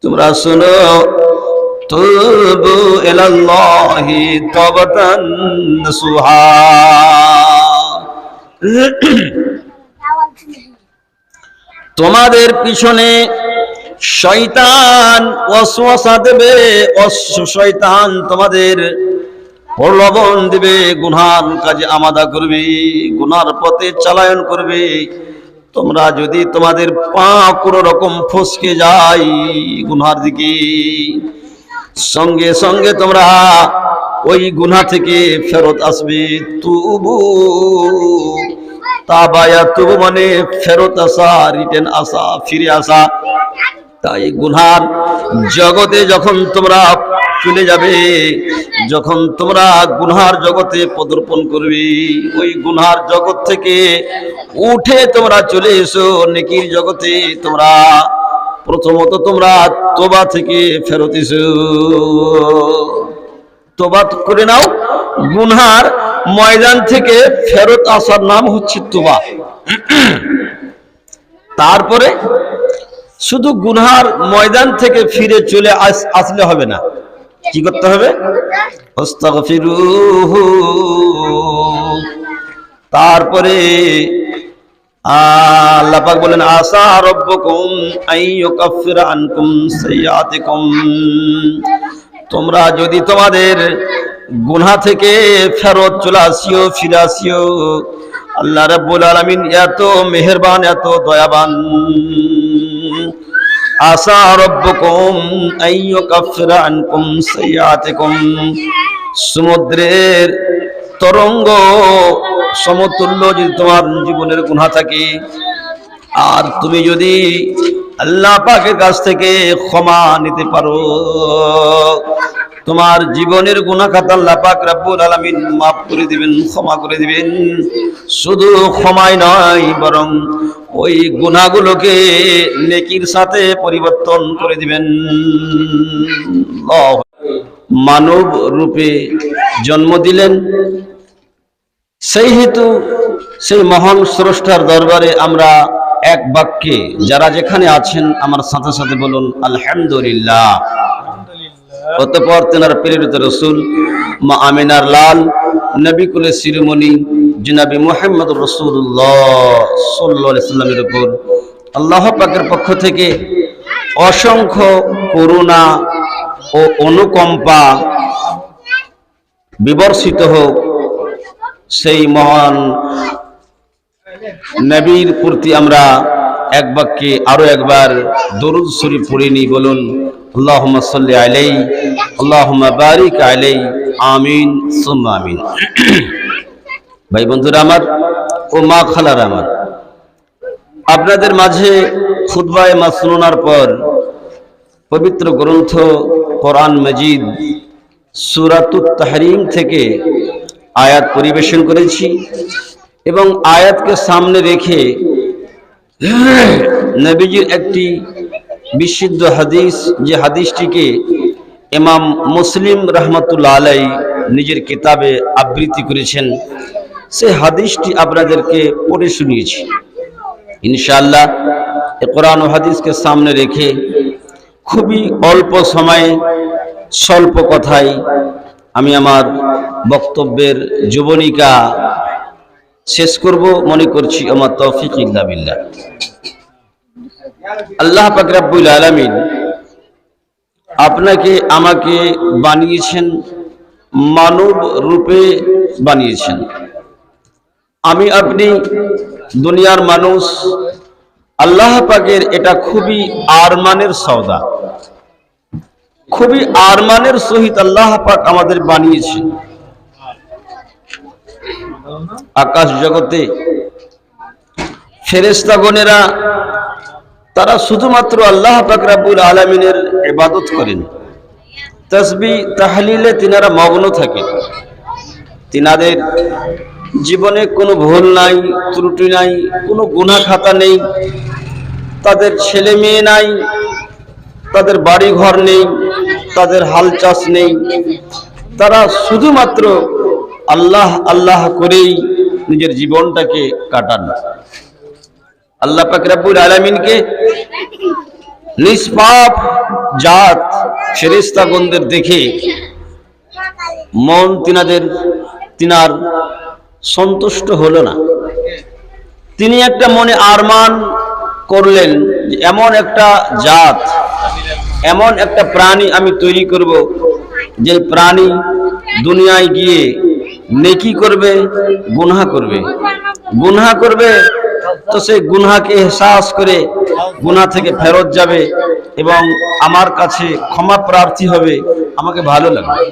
তোমরা শোনো, তুবু ইলাল্লাহি তাওবাতান নাসুহা। তোমাদের পিছনে শয়তান ওয়াসওয়াসা দেবে, শয়তান তোমাদের প্রলোভন দেবে, গুনার কাজে আমাদা করবে, গুনার পথে চালায়ন করবে। তোমরা যদি তোমাদের পা কোনো রকম ফসকে যায় গুনার দিকে, সঙ্গে সঙ্গে তোমরা ওই গুনাহ থেকে ফেরত আসবে। তুবু, তাবায়া তুবু মানে ফেরত আসা, রিটার্ন আসা, ফিরে আসা। তাই গুনার জগতে যখন তোমরা চলে যাবে, যখন তোমরা গুনার জগতে পদার্পণ করবে, ওই গুনার জগৎ থেকে উঠে তোমরা চলে এসো নেকির জগতে। তোমরা প্রথমত তোমরা তোবা থেকে ফেরত এসো, তোবা করে নাও। গুনার ময়দান থেকে ফেরত আসার নাম হচ্ছে তোবা। তারপরে শুধু গুনার ময়দান থেকে ফিরে চলে আসলে হবে না, কি করতে হবে? আস্তাগফিরুহু। তারপরে আল্লাহ পাক বলেন, আসা রাব্বুকুম আইয়ুকাফিরা আনকুম সাইয়্যাতিকুম। তোমরা যদি তোমাদের গুনাহ থেকে ফেরত চলে আসিও, ফিরে আসিও, আল্লাহ রাব্বুল আলামিন এত মেহেরবান, এত দয়াবান। আসা রাব্বুকুম আইয়ুকাফিরা আনকুম সাইয়্যাতিকুম। সমুদ্রের তরঙ্গ সমতুল্য যদি তোমার জীবনের গুনাহ থাকে, আর তুমি যদি আল্লাহ পাকের কাছ থেকে ক্ষমা নিতে পারো, তোমার জীবনের গুনাহ খাতা আল্লাহ পাক রব্বুল আলামিন মাফ করে দিবেন, ক্ষমা করে দিবেন। শুধু ক্ষমাই নয়, বরং ওই গুনাহগুলোকে নেকির সাথে পরিবর্তন করে দিবেন। মানব রূপে জন্ম দিলেন, সেই হেতু সেই মহান স্রষ্টার দরবারে আমরা এক বাক্যে যারা যেখানে আছেন আমার সাথে সাথে বলুন আলহামদুলিল্লাহ। অতঃপর তেনার প্রেরিত রসুল মা আমিনার লাল নবী কুলে শিরোমণি জনাবে মুহাম্মদ রাসূলুল্লাহ সাল্লাল্লাহু আলাইহি সাল্লামের উপর আল্লাহ পাকের পক্ষ থেকে অসংখ্য করুণা ও অনুকম্পা বিবর্ষিত হোক। সেই মহান নবীর প্রতি আমরা এক বাক্যে আরো একবার দরুদ শরীফ পড়ে নিই। বলুন আল্লাহুম্মা সাল্লি আলাইহি, আল্লাহুম্মা বারিক আলাইহি, আমিন সুম্মা আমিন। ভাই বন্ধুরা আমার ও মা খালার আমার, আপনাদের মাঝে খুতবায়ে মাসনুনার পর পবিত্র গ্রন্থ কোরআন মাজিদ সূরাতুত তাহরিম থেকে আয়াত পরিবেশন করেছি এবং আয়াতকে সামনে রেখে নবীজির একটি বিশুদ্ধ হাদিস, যে হাদিসটিকে ইমাম মুসলিম রাহমাতুল্লাহ আলাইহি নিজের কিতাবে আবৃত্তি করেছেন, সেই হাদিসটি আপনাদেরকে পড়ে শুনিয়েছি। ইনশাআল্লাহ এই কোরআন ও হাদিসকে সামনে রেখে খুবই অল্প সময়ে স্বল্প কথায় আমি আমার বক্তব্যের জীবনিকা শেষ করব মনে করছি। আমার তৌফিক ইল্লা বিল্লাহ। আল্লাহ পাক রব্বুল আলামিন আপনাকে আমাকে বানিয়েছেন, মানব রূপে বানিয়েছেন। আমি আপনি দুনিয়ার মানুষ, আল্লাহ পাকের এটা খুবই আরমানের সওদা, খুবই আরমানের সহিত আল্লাহ পাক আমাদের বানিয়েছেন। আকাশ জগতে ফেরেশতাগণেরা তারা শুধুমাত্র আল্লাহ পাক রব্বুল আলামিনের ইবাদত করেন, তাসবিহ তাহলিলে তিনারা মগ্ন থাকেন। তিনাদের জীবনে কোনো ভুল নাই, ত্রুটি নাই, কোনো গুনাহ খাতা নেই, তাদের ছেলে মেয়ে নাই, তাদের বাড়ি ঘর নেই, তাদের হাল চাষ নেই। তারা শুধুমাত্র আল্লাহ আল্লাহ করেই নিজের জীবনটাকে কাটান। আল্লাহ পাক রব্বুল আলামিনকে নিষ্পাপ জাত ফেরেশতাগণদের দেখে মন তিনার সন্তুষ্ট হলো না। তিনি একটা মনে আরমান করলেন যে এমন একটা জাত, এমন একটা প্রাণী আমি তৈরি করব, যে প্রাণী দুনিয়ায় গিয়ে নেকি করবে, গুনাহ করবে তো সেই গুনাহকে এহসাস করে গুনাহ থেকে ফেরত যাবে এবং আমার কাছে ক্ষমা প্রার্থী হবে, আমাকে ভালো লাগবে।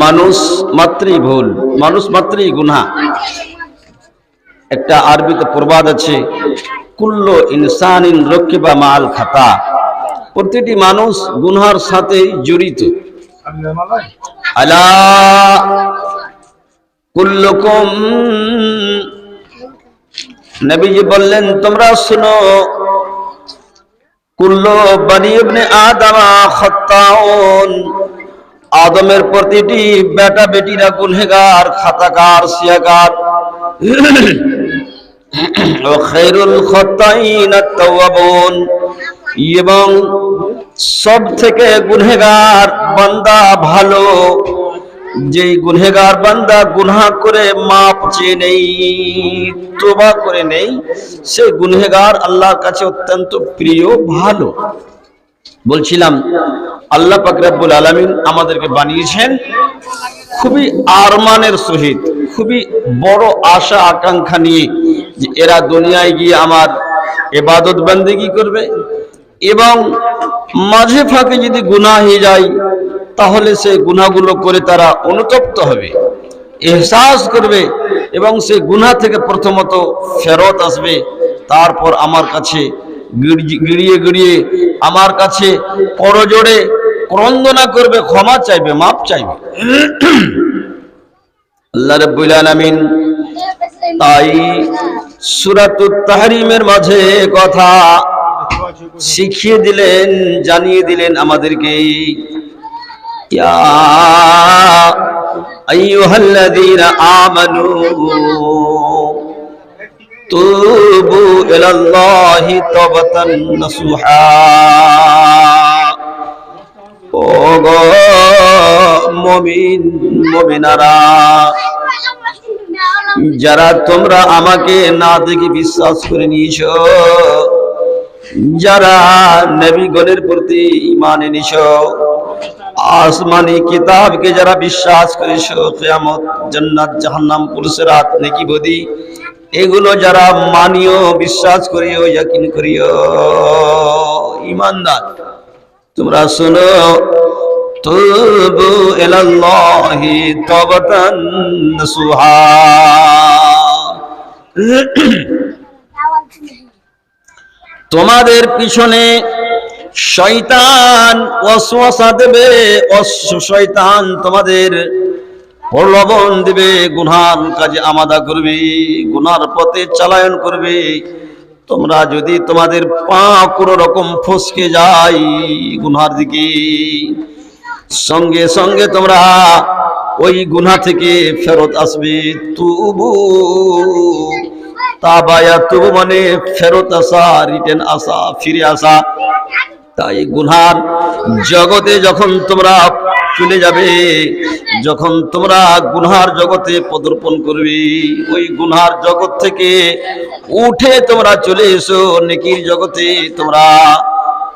মানুষ মাত্রই ভুল, মানুষ মাত্রই গুনাহ। একটা আরবিতে প্রবাদ আছে, কুল্লু ইনসানিন রকিবা মাল খাতা, প্রতিটি মানুষ গুনার সাথে জড়িত। আলা কুল্লুকুম, নবীজি বললেন তোমরা শুনো, কুল্লু বনি ইবনে আদম খাত্তাউন, আদমের প্রতিটি বেটা বেটিরা গুনহগার, খাতাকার, সিয়াকার। ও খায়রুল খাত্তাইন আত-তাওয়াবুন, এবং সব থেকে গুনহগার বান্দা ভালো যেই গুনহগার বান্দা গুনাহ করে মাপ চেয়ে নেই, তওবা করে নেই, সে গুনহগার আল্লাহর কাছে অত্যন্ত প্রিয়, ভালো। বলছিলাম আল্লাহ পাক রব্বুল আলামিন আমাদেরকে বানিয়েছেন খুবই আরমানের সহিত, খুবই বড় আশা আকাঙ্ক্ষা নিয়ে যে এরা দুনিয়ায় গিয়ে আমার ইবাদত বন্দেগী করবে এবং মাঝে ফাঁকে যদি গুনাহ হয়ে যায় তাহলে সেই গুনাহগুলো করে তারা অনুতপ্ত হবে, এহসাস করবে এবং সেই গুনাহ থেকে প্রথমত ফেরত আসবে, তারপর আমার কাছে গিড়িয়ে গিড়িয়ে আমার কাছে করজোড়ে ক্রন্দনা করবে, ক্ষমা চাইবে, মাপ চাইবে। আল্লাহ রাব্বুল আলামিন তাই সূরাতুত তাহরিমের মাঝে কথা শিখিয়ে দিলেন, জানিয়ে দিলেন আমাদেরকে, ইয়া আইয়ুহাল্লাযীনা আমানু তুবু ইলাল্লাহি তাওবাতান নাসুহা, ও গো মুমিন মুমিনারা, যারা তোমরা আমাকে না দেখে বিশ্বাস করে নিয়েছো, যারা নবীগণের প্রতি ঈমান এনেছো, আসমানি কিতাবকে যারা বিশ্বাস করেছো, কিয়ামত, জান্নাত, জাহান্নাম, পুরসিরাত, নেকি বদি, এগুলো যারা মানিও, বিশ্বাস করিও, ইয়াকিন করিও, ঈমানদার, তোমরা শোনো, তুবু ইলাল্লাহি তাওবাতান নাসুহা, তোমাদের পিছনে শয়তান ওয়াসওয়াসা দেবে, শয়তান তোমাদের প্রলোভন দেবে, গুনার কাজে আমাদা করবে, গুনার পথে চালায়ন করবে। তোমরা যদি তোমাদের পা কোনো রকম ফসকে যায় গুনার দিকে, সঙ্গে সঙ্গে তোমরা ওই গুনাহ থেকে ফেরত আসবে। তুবু, তাবায়া তুবু মানে ফেরত আসা, রিটার্ন আসা, ফিরে আসা। তাই গুনার জগতে যখন তোমরা চলে যাবে, যখন তোমরা গুনার জগতে পদার্পণ করবে, ওই গুনার জগৎ থেকে উঠে তোমরা চলে এসো নেকির জগতে। তোমরা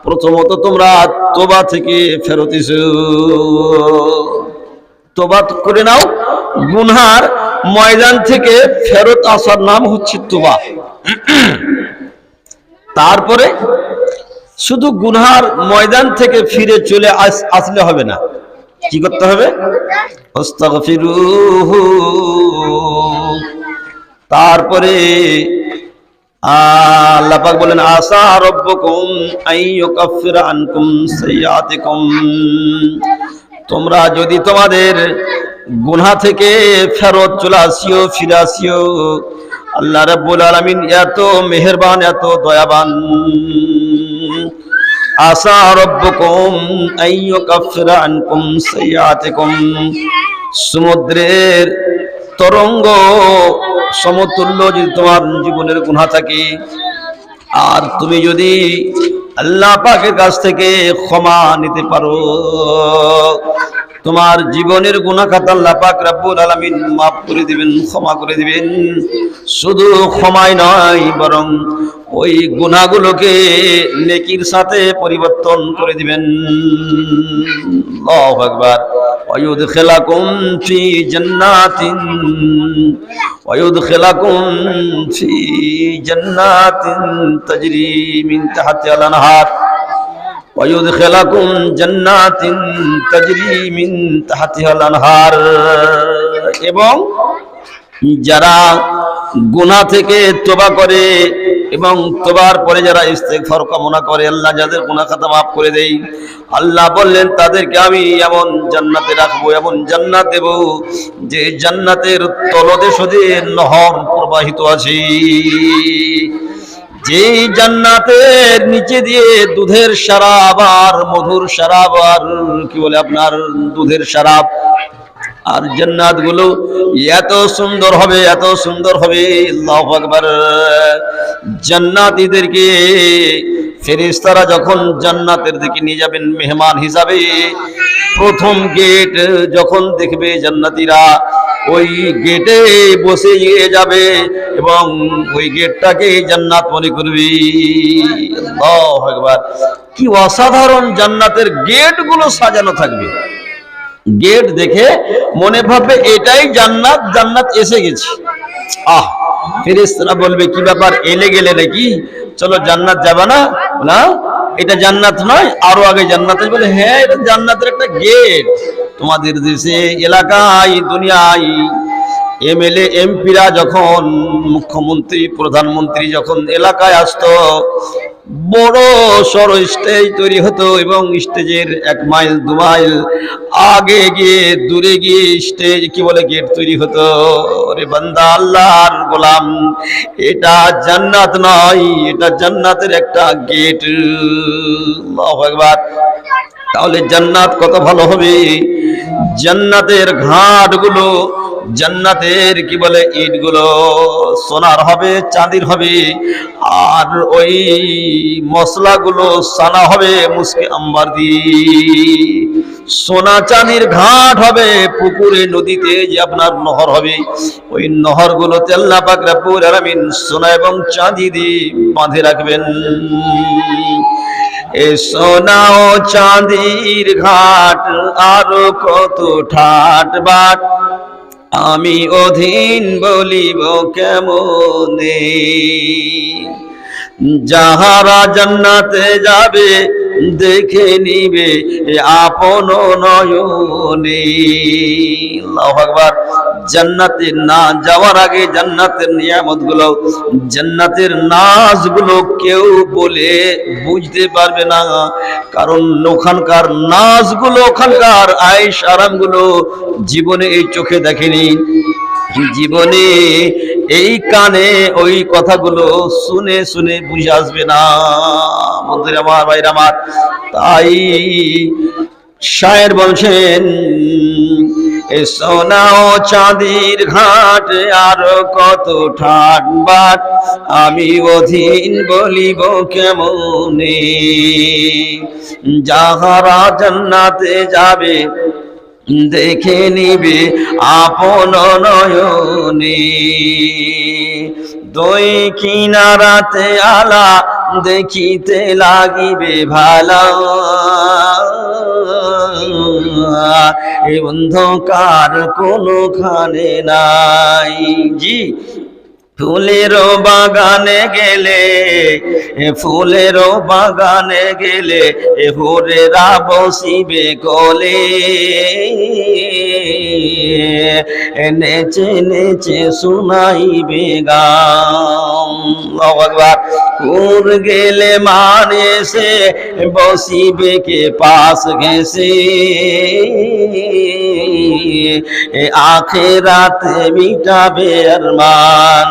প্রথমত তোমরা তোবা থেকে ফেরত এসো, তোবা করে নাও। গুনার ময়দান থেকে ফেরত আসার নাম হচ্ছে তোবা। তারপরে শুধু গুনার ময়দান থেকে ফিরে চলে আসলে হবে না, কি করতে হবে? আস্তাগফিরুহু। তারপরে আল্লাহ পাক বলেন, আসা রাব্বুকুম আইয়ুকাফিরা আনকুম সাইয়্যাতিকুম, তোমরা যদি তোমাদের গুনাহ থেকে ফেরত চলে আসিও, ফিরে আসিও, আল্লাহ রাব্বুল আলামিন এত মেহেরবান, এত দয়াবান। আসা রাব্বুকুম আইয়ুকাফিরা আনকুম সাইয়্যাতিকুম, সমুদ্রের তরঙ্গ সমতুল্য যদি তোমার জীবনের গুনাহ থাকে, আর তুমি যদি আল্লাহ পাকের কাছ থেকে ক্ষমা নিতে পারো, তোমার জীবনের গুনাহ খাতা আল্লাহ পাক রব্বুল আলামিন মাফ করে দিবেন, ক্ষমা করে দিবেন। শুধু ক্ষমাই নয়, বরং ওই গুনাহগুলোকে নেকির সাথে পরিবর্তন করে দিবেন। আল্লাহু আকবার। ওয়ায়ুদখিলাকুম ফি জান্নাতিন ওয়ায়ুদখিলাকুম ফি জান্নাতিন তাজরি মিন তাহতিহাল আনহার ওয়ায়ুদখিলাকুম জান্নাতিন তাজরি মিন তাহতিহাল আনহার। এবং যারা গুনাহ থেকে তওবা করে এবং তওবার পরে যারা ইস্তেগফার কামনা করে, আল্লাহ যাদের গুনাহ খাতা মাফ করে দেই, আল্লাহ বললেন তাদেরকে আমি এমন জান্নাতে রাখবো, এমন জান্নাত দেব যে জান্নাতের তলদেশে দিয়ে নহর প্রবাহিত আছে, যে জান্নাতের নিচে দিয়ে দুধের শরাব আর মধুর শরাব আর কি বলে আপনার দুধের শরাব। আর জান্নাত গুলো এত সুন্দর হবে, এত সুন্দর হবে, আল্লাহু আকবার। জান্নাতীদেরকে ফেরেশতারা যখন জান্নাতের দিকে নিয়ে যাবেন মেহমান হিসাবে, প্রথম গেট যখন দেখবে জান্নাতীরা, ওই গেটে বসে যাবে এবং ওই গেটটাকে জান্নাত মনে করবে। আল্লাহু আকবার। কি অসাধারণ জান্নাতের গেটগুলো সাজানো থাকবে। গেট দেখে মনে ভাববে এটাই জান্নাত, জান্নাত এসে গেছে। ফেরেশতারা বলবে কি ব্যাপার, এলে গেলে নাকি, চলো জান্নাত যাবে না? না, এটা জান্নাত নয়, আরো আগে জান্নাত। বলে হ্যাঁ, এটা জান্নাতের একটা গেট। তোমাদের দেশে, এলাকায়, দুনিয়ায় এমএলএ এমপিরা যখন, মুখ্যমন্ত্রী প্রধানমন্ত্রী যখন এলাকায় আসতো, বড় সড় স্টেজ তৈরি হতো এবং স্টেজের 1 মাইল 2 মাইল আগে গিয়ে, দূরে গিয়ে স্টেজ কি বলে গেট তৈরি হতো। ওরে বান্দা, আল্লাহর গোলাম, এটা জান্নাত নয়, এটা জান্নাতের একটা গেট। আল্লাহু আকবার। তাহলে জান্নাত কত ভালো হবে। জান্নাতের ঘাটগুলো, জান্নাতের কি বলে ইটগুলো সোনার হবে, চাঁদির হবে। আর ওই মশলাগুলো সানা হবে মুসকে আম্বার দিয়ে। সোনা চাঁদির ঘাট হবে, পুকুরে নদীতে যে আপনার নহর হবে, ওই নহরগুলোতে আল্লাহ পাক রব্বুল আলামিন সোনা এবং চাঁদি দিয়ে বাঁধে রাখবেন। এ সোনা ও চাঁদির ঘাট আরো কত ঠাট বাট, আমি অধীন বলিব কেমনে। যাহারা জান্নাতে যাবে দেখে নিবে আপন নয়নে। আল্লাহু আকবার। জান্নাতে না যাওয়ার আগে জান্নাতের নিয়ামতগুলো, জান্নাতের নাজগুলো কেউ বলে বুঝতে পারবে না, কারণ ওখানকার নাজগুলো, ওখানকার আয়েশ আরামগুলো জীবনে এই চোখে দেখেনি, জীবনে এই কানে ওই কথাগুলো শুনে শুনে বুঝে আসবে না। বন্ধুরা আমার, ভাইরা আমার, তাই শায়ের বলছেন, এ সোনা ও চাঁদির ঘাট আর কত ঠাট বাট, আমি অধীন বলিব কেমনে। যাহারা জান্নাতে যাবে দেখে নিবে আপন নয়নে। দুই কিনারাতে আলা দেখিতে লাগিবে ভালা, এ অন্ধকার কোনখানে নাই। জি, ফুলেরও বাগানে গেলে, ফুলেরও বাগানে গেলে হুরেরা বসিবে কোলে, নেচে নেচে শুনাইবে গান। আল্লাহু আকবার। হুর গেলে মানে সে বসিবে কে পাশ ঘেসে, আখিরাতে মিটাবে আরমান।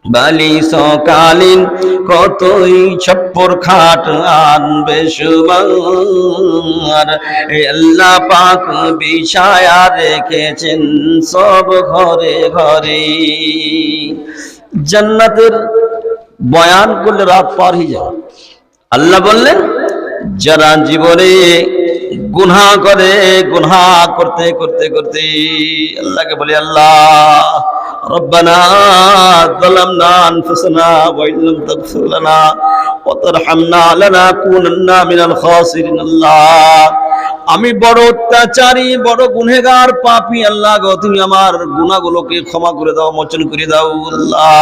বালিশকালীন কতই ছপ্পর খাট আনবে সুমার, আল্লাহ পাক বিছায়া রেখেছেন সব ঘরে ঘরে। জান্নাতের বয়ান করলে রাত পার হয়ে যায়। আল্লাহ বললেন যারা জীবনে গুনাহ করে, গুনাহ করতে করতে করতে আল্লাহকে বলে আল্লাহ রব্বানা যালামনা আনফুসানা ওয়া ইল্লাম তাগফির লানা ওয়া তারহামনা লানাকুনান্না মিনাল খাসিরিন। আল্লাহ আমি বড় অত্যাচারী, বড় গুনহগার, পাপী। আল্লাহ গো তুমি আমার গুনাহগুলোকে ক্ষমা করে দাও, মোচন করে দাও। আল্লাহ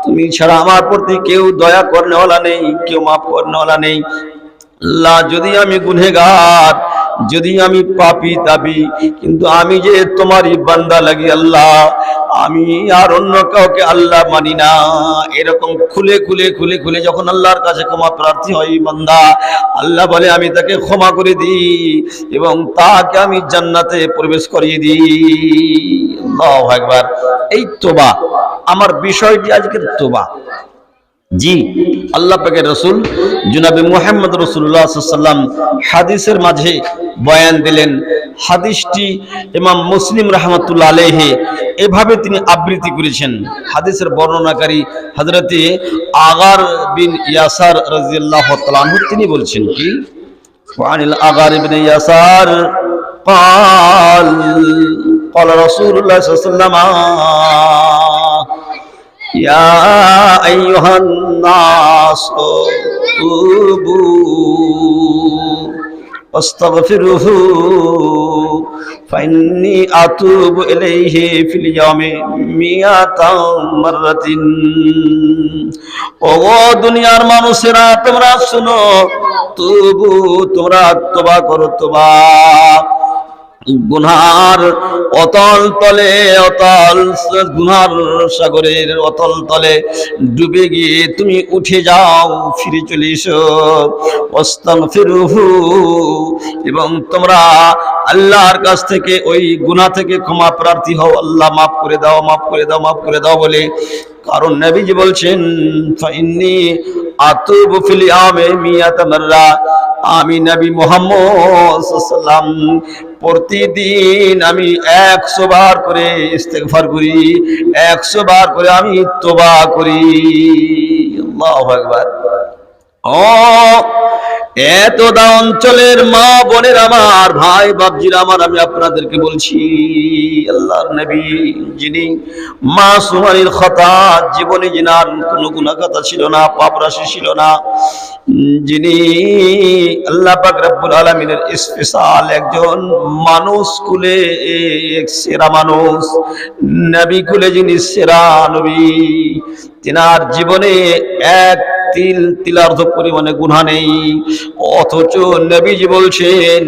তুমি ছাড়া আমার প্রতি কেউ দয়া করনেওয়ালা নেই, কেউ মাফ করনেওয়ালা নেই। আল্লাহ যদি আমি গুনহগার, যদি আমি পাপী তাপী, কিন্তু আমি যে তোমারই বান্দা লাগি আল্লাহ, আমি আর অন্য কাউকে আল্লাহ মানি না। এরকম খুলে খুলে খুলে খুলে যখন আল্লাহর কাছে ক্ষমা প্রার্থী হয় বান্দা, আল্লাহ বলে আমি তাকে ক্ষমা করে দিই এবং তাকে আমি জান্নাতে প্রবেশ করিয়ে দিই। আল্লাহু আকবার। এই তোবা, আমার বিষয়টি আজকের তোবা। জি, আল্লাহ পাকের রাসূল জনাবে মুহাম্মদ রাসূলুল্লাহ সাল্লাল্লাহু আলাইহি ওয়াসাল্লাম হাদিসের মাঝে বয়ান দিলেন। হাদিসটি ইমাম মুসলিম রাহমাতুল্লাহ আলাইহি এভাবে তিনি আবৃত্তি করেছেন। হাদিসের বর্ণনাকারী হযরতে আগার বিন ইয়াসার রাদিয়াল্লাহু তাআলা আনহু তিনি বলছেন কি, ওয়ানিল আগার বিন ইয়াসার قال قال رسول الله صلى الله عليه وسلم يا أيها الناس توبوا واستغفروه فإني أتوب إليه في اليوم 100 مرة। ও দুনিয়ার মানুষেরা তোমরা শুনো, তুবু তোমরা তওবা করো, তওবা গুনার অতল তলে, অতল গুনার সাগরের অতল তলে ডুবে গিয়ে তুমি উঠে যাও, ফিরে চলে এসো। আস্তাগফিরুহু, এবং তোমরা আল্লাহর কাছ থেকে ওই গুনাহ থেকে ক্ষমা প্রার্থী হও, আল্লাহ মাফ করে দাও, মাফ করে দাও, মাফ করে দাও বলে। কারণ নবীজি বলছেন ফাইন্নী আতুবু ফিল ইয়ামি 100 মাররা, আমি নবী মুহাম্মদ সাল্লাল্লাহু আলাইহি ওয়াসাল্লাম প্রতিদিন আমি 100 বার করে ইস্তেগফার করি, 100 বার করে আমি তওবা করি। আল্লাহু আকবার। ও এত দা অঞ্চলের মা বোনের আমার, ভাই বাপজিরা আমার, আমি আপনাদেরকে বলছি আল্লাহর নবী যিনি মাসুমানিল খাতা, জীবনে জিনার কোনো গুনাহ খাতা ছিল না, পাপ রাশি ছিল না, যিনি আল্লাহ পাক রব্বুল আলামিনের স্পেশাল একজন মানুষ কুলে সেরা মানুষ, নবী কুলে যিনি সেরা নবী, তিনার জীবনে এক তিল তিলার্ধ পরিমাণে গুনাহ নেই, অথচ নবীজি বলছেন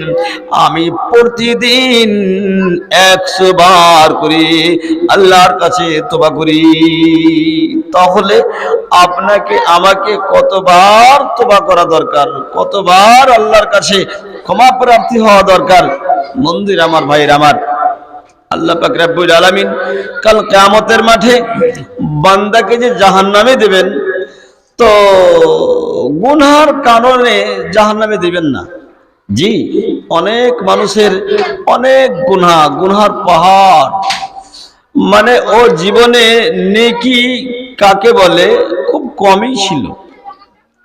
আমি প্রতিদিন 100 বার করে আল্লাহর কাছে তওবা করি। তাহলে আপনাকে আমাকে কতবার তওবা করা দরকার, কতবার আল্লাহর কাছে ক্ষমা প্রার্থী হওয়া দরকার। মন্দির আমার ভাইয়ের আমার, আল্লাহ পাক রব্বুল আলামিন কাল কিয়ামতের মাঠে বান্দাকে যে জাহান্নামে দেবেন, তো গুনার কারণে জাহান্নামে দিবেন না। জি, অনেক মানুষের অনেক গুনাহ, গুনার পাহাড়, মানে ও জীবনে নেকি কাকে বলে খুব কমই ছিল,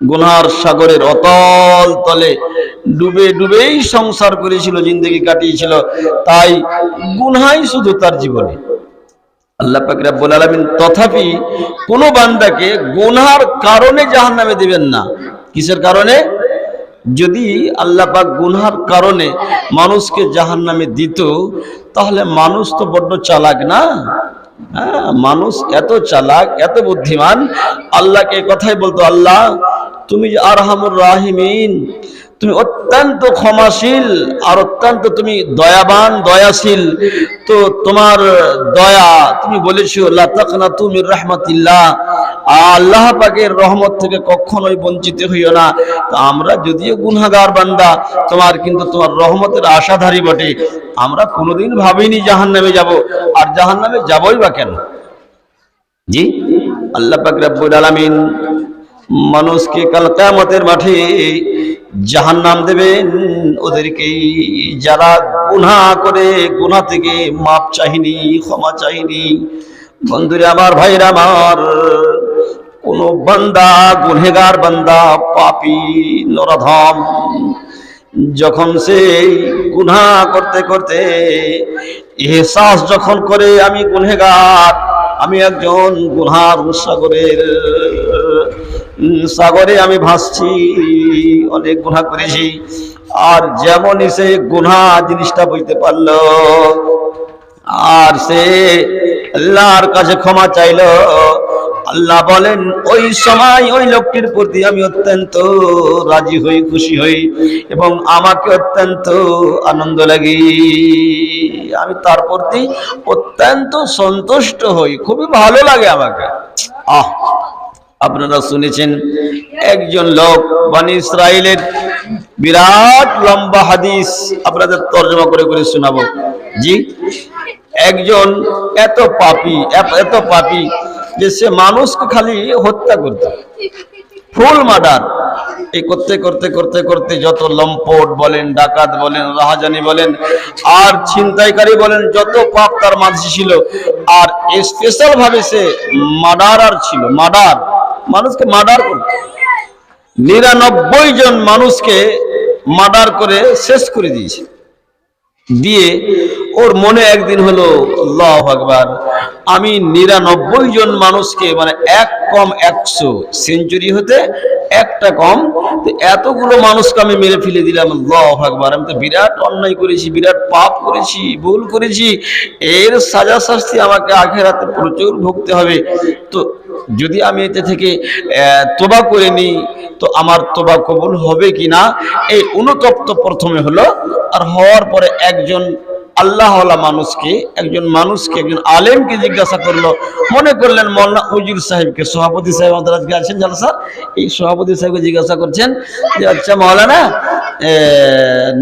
গুনার সাগরের অতল তলে ডুবে ডুবেই সংসার করেছিল, জিন্দেগি কাটিয়েছিল, তাই গুনাহই শুধু তার জীবনে। আল্লাহ পাক রব্বুল আলামিন তথাপি কোন বান্দাকে গুনার কারণে জাহান্নামে দিবেন না। কিসের কারণে? যদি আল্লাহ পাক গুনার কারণে মানুষকে জাহান্নামে দিত, তাহলে মানুষ তো বড্ড চালাক না? হ্যাঁ, মানুষ এত চালাক, এত বুদ্ধিমান, আল্লাহকে কথাই বলতো আল্লাহ তুমি যে আরহামুর রাহিমিন, তুমি অত্যন্ত ক্ষমাশীল আর অত্যন্ত তুমি দয়াবান, দয়াশীল, তো তোমার দয়া, তুমি বলেছো লা তাকনাতু মির রাহমাতিল্লাহ, আল্লাহ পাকের রহমত থেকে কখনোই বঞ্চিত হইও না। তো আমরা যদিও গুনাহগার বান্দা, তোমার কিন্তু তোমার রহমতের আশাধারী বটে, আমরা কোনোদিন ভাবিনি জাহান্নামে যাব, আর জাহান্নামে যাবই বা কেন? জি, আল্লাহ পাক রব্বুল আলামিন মানুষকে কাল কিয়ামতের মাঠে জাহান্নাম দেবেন ওদেরকে যারা গুনাহ করে, গুনাহ থেকে মাপ চাহিনি, ক্ষমা চাহিনি। বন্ধুরা আমার, ভাইরা আমার, কোন বান্দা, গুনহেগার বান্দা, পাপী নরাধম, যখন সে গুনাহ করতে করতে এহসাস যখন করে আমি গুনহেগার, আমি একজন গুনার সাগরে আমি ভাসছি, অনেক গুনাহ করেছি, আর যেমনই সে গুনাহ জিনিসটা বুঝতে পারলো আর সে আল্লাহর কাছে ক্ষমা চাইলো, আল্লাহ বলেন ওই সময় ওই লোকটির প্রতি আমি অত্যন্ত রাজি হই, খুশি হই, এবং আমাকে অত্যন্ত আনন্দ লাগে, আমি তার প্রতি অত্যন্ত সন্তুষ্ট হই, খুবই ভালো লাগে আমাকে। আপনারা শুনেছেন একজন লোক, বনি ইসরাইলের বিরাট লম্বা হাদিস আপনাদের তর্জমা করে করে শোনাবো। জি, একজন এত পাপী যে সে মানুষকে খালি হত্যা করত, ফুল মার্ডার। এই করতে করতে করতে করতে যত লম্পট বলেন, ডাকাত বলেন, রাহাজানি বলেন, আর ছিনতাইকারী বলেন, যত পাপ তার মাঝে ছিল, আর স্পেশাল ভাবে সে মার্ডারার ছিল, মানুষকে মার্ডার করত। 99 জন মানুষকে মার্ডার করে শেষ করে দিয়েছে। দিয়ে ওর মনে একদিন হলো, আল্লাহু আকবার, আমি 99 জন মানুষকে, মানে এক কম 100, সেঞ্চুরি হতে একটা কম, তো এতগুলো মানুষকে আমি মেরে ফেলে দিলাম। আল্লাহু আকবার, আমি তো বিরাট অন্যায় করেছি, বিরাট পাপ করেছি, ভুল করেছি, এর সাজা শাস্তি আমাকে আখিরাতে প্রচুর ভুগতে হবে। তো যদি আমি এতে থেকে তোবা করে নিই তো আমার তোবা কবুল হবে কিনা, এই অনুতপ্ত প্রথমে হলো। আর হওয়ার পরে একজন আল্লাহওয়ালা মানুষকে, একজন আলেমকে জিজ্ঞাসা করলো, মনে করলেন মৌলানা হুজুর সাহেবকে, সভাপতি সাহেব আমাদের আজকে আছেন জালসা, এই সভাপতি সাহেবকে জিজ্ঞাসা করছেন যে আচ্ছা মৌলানা,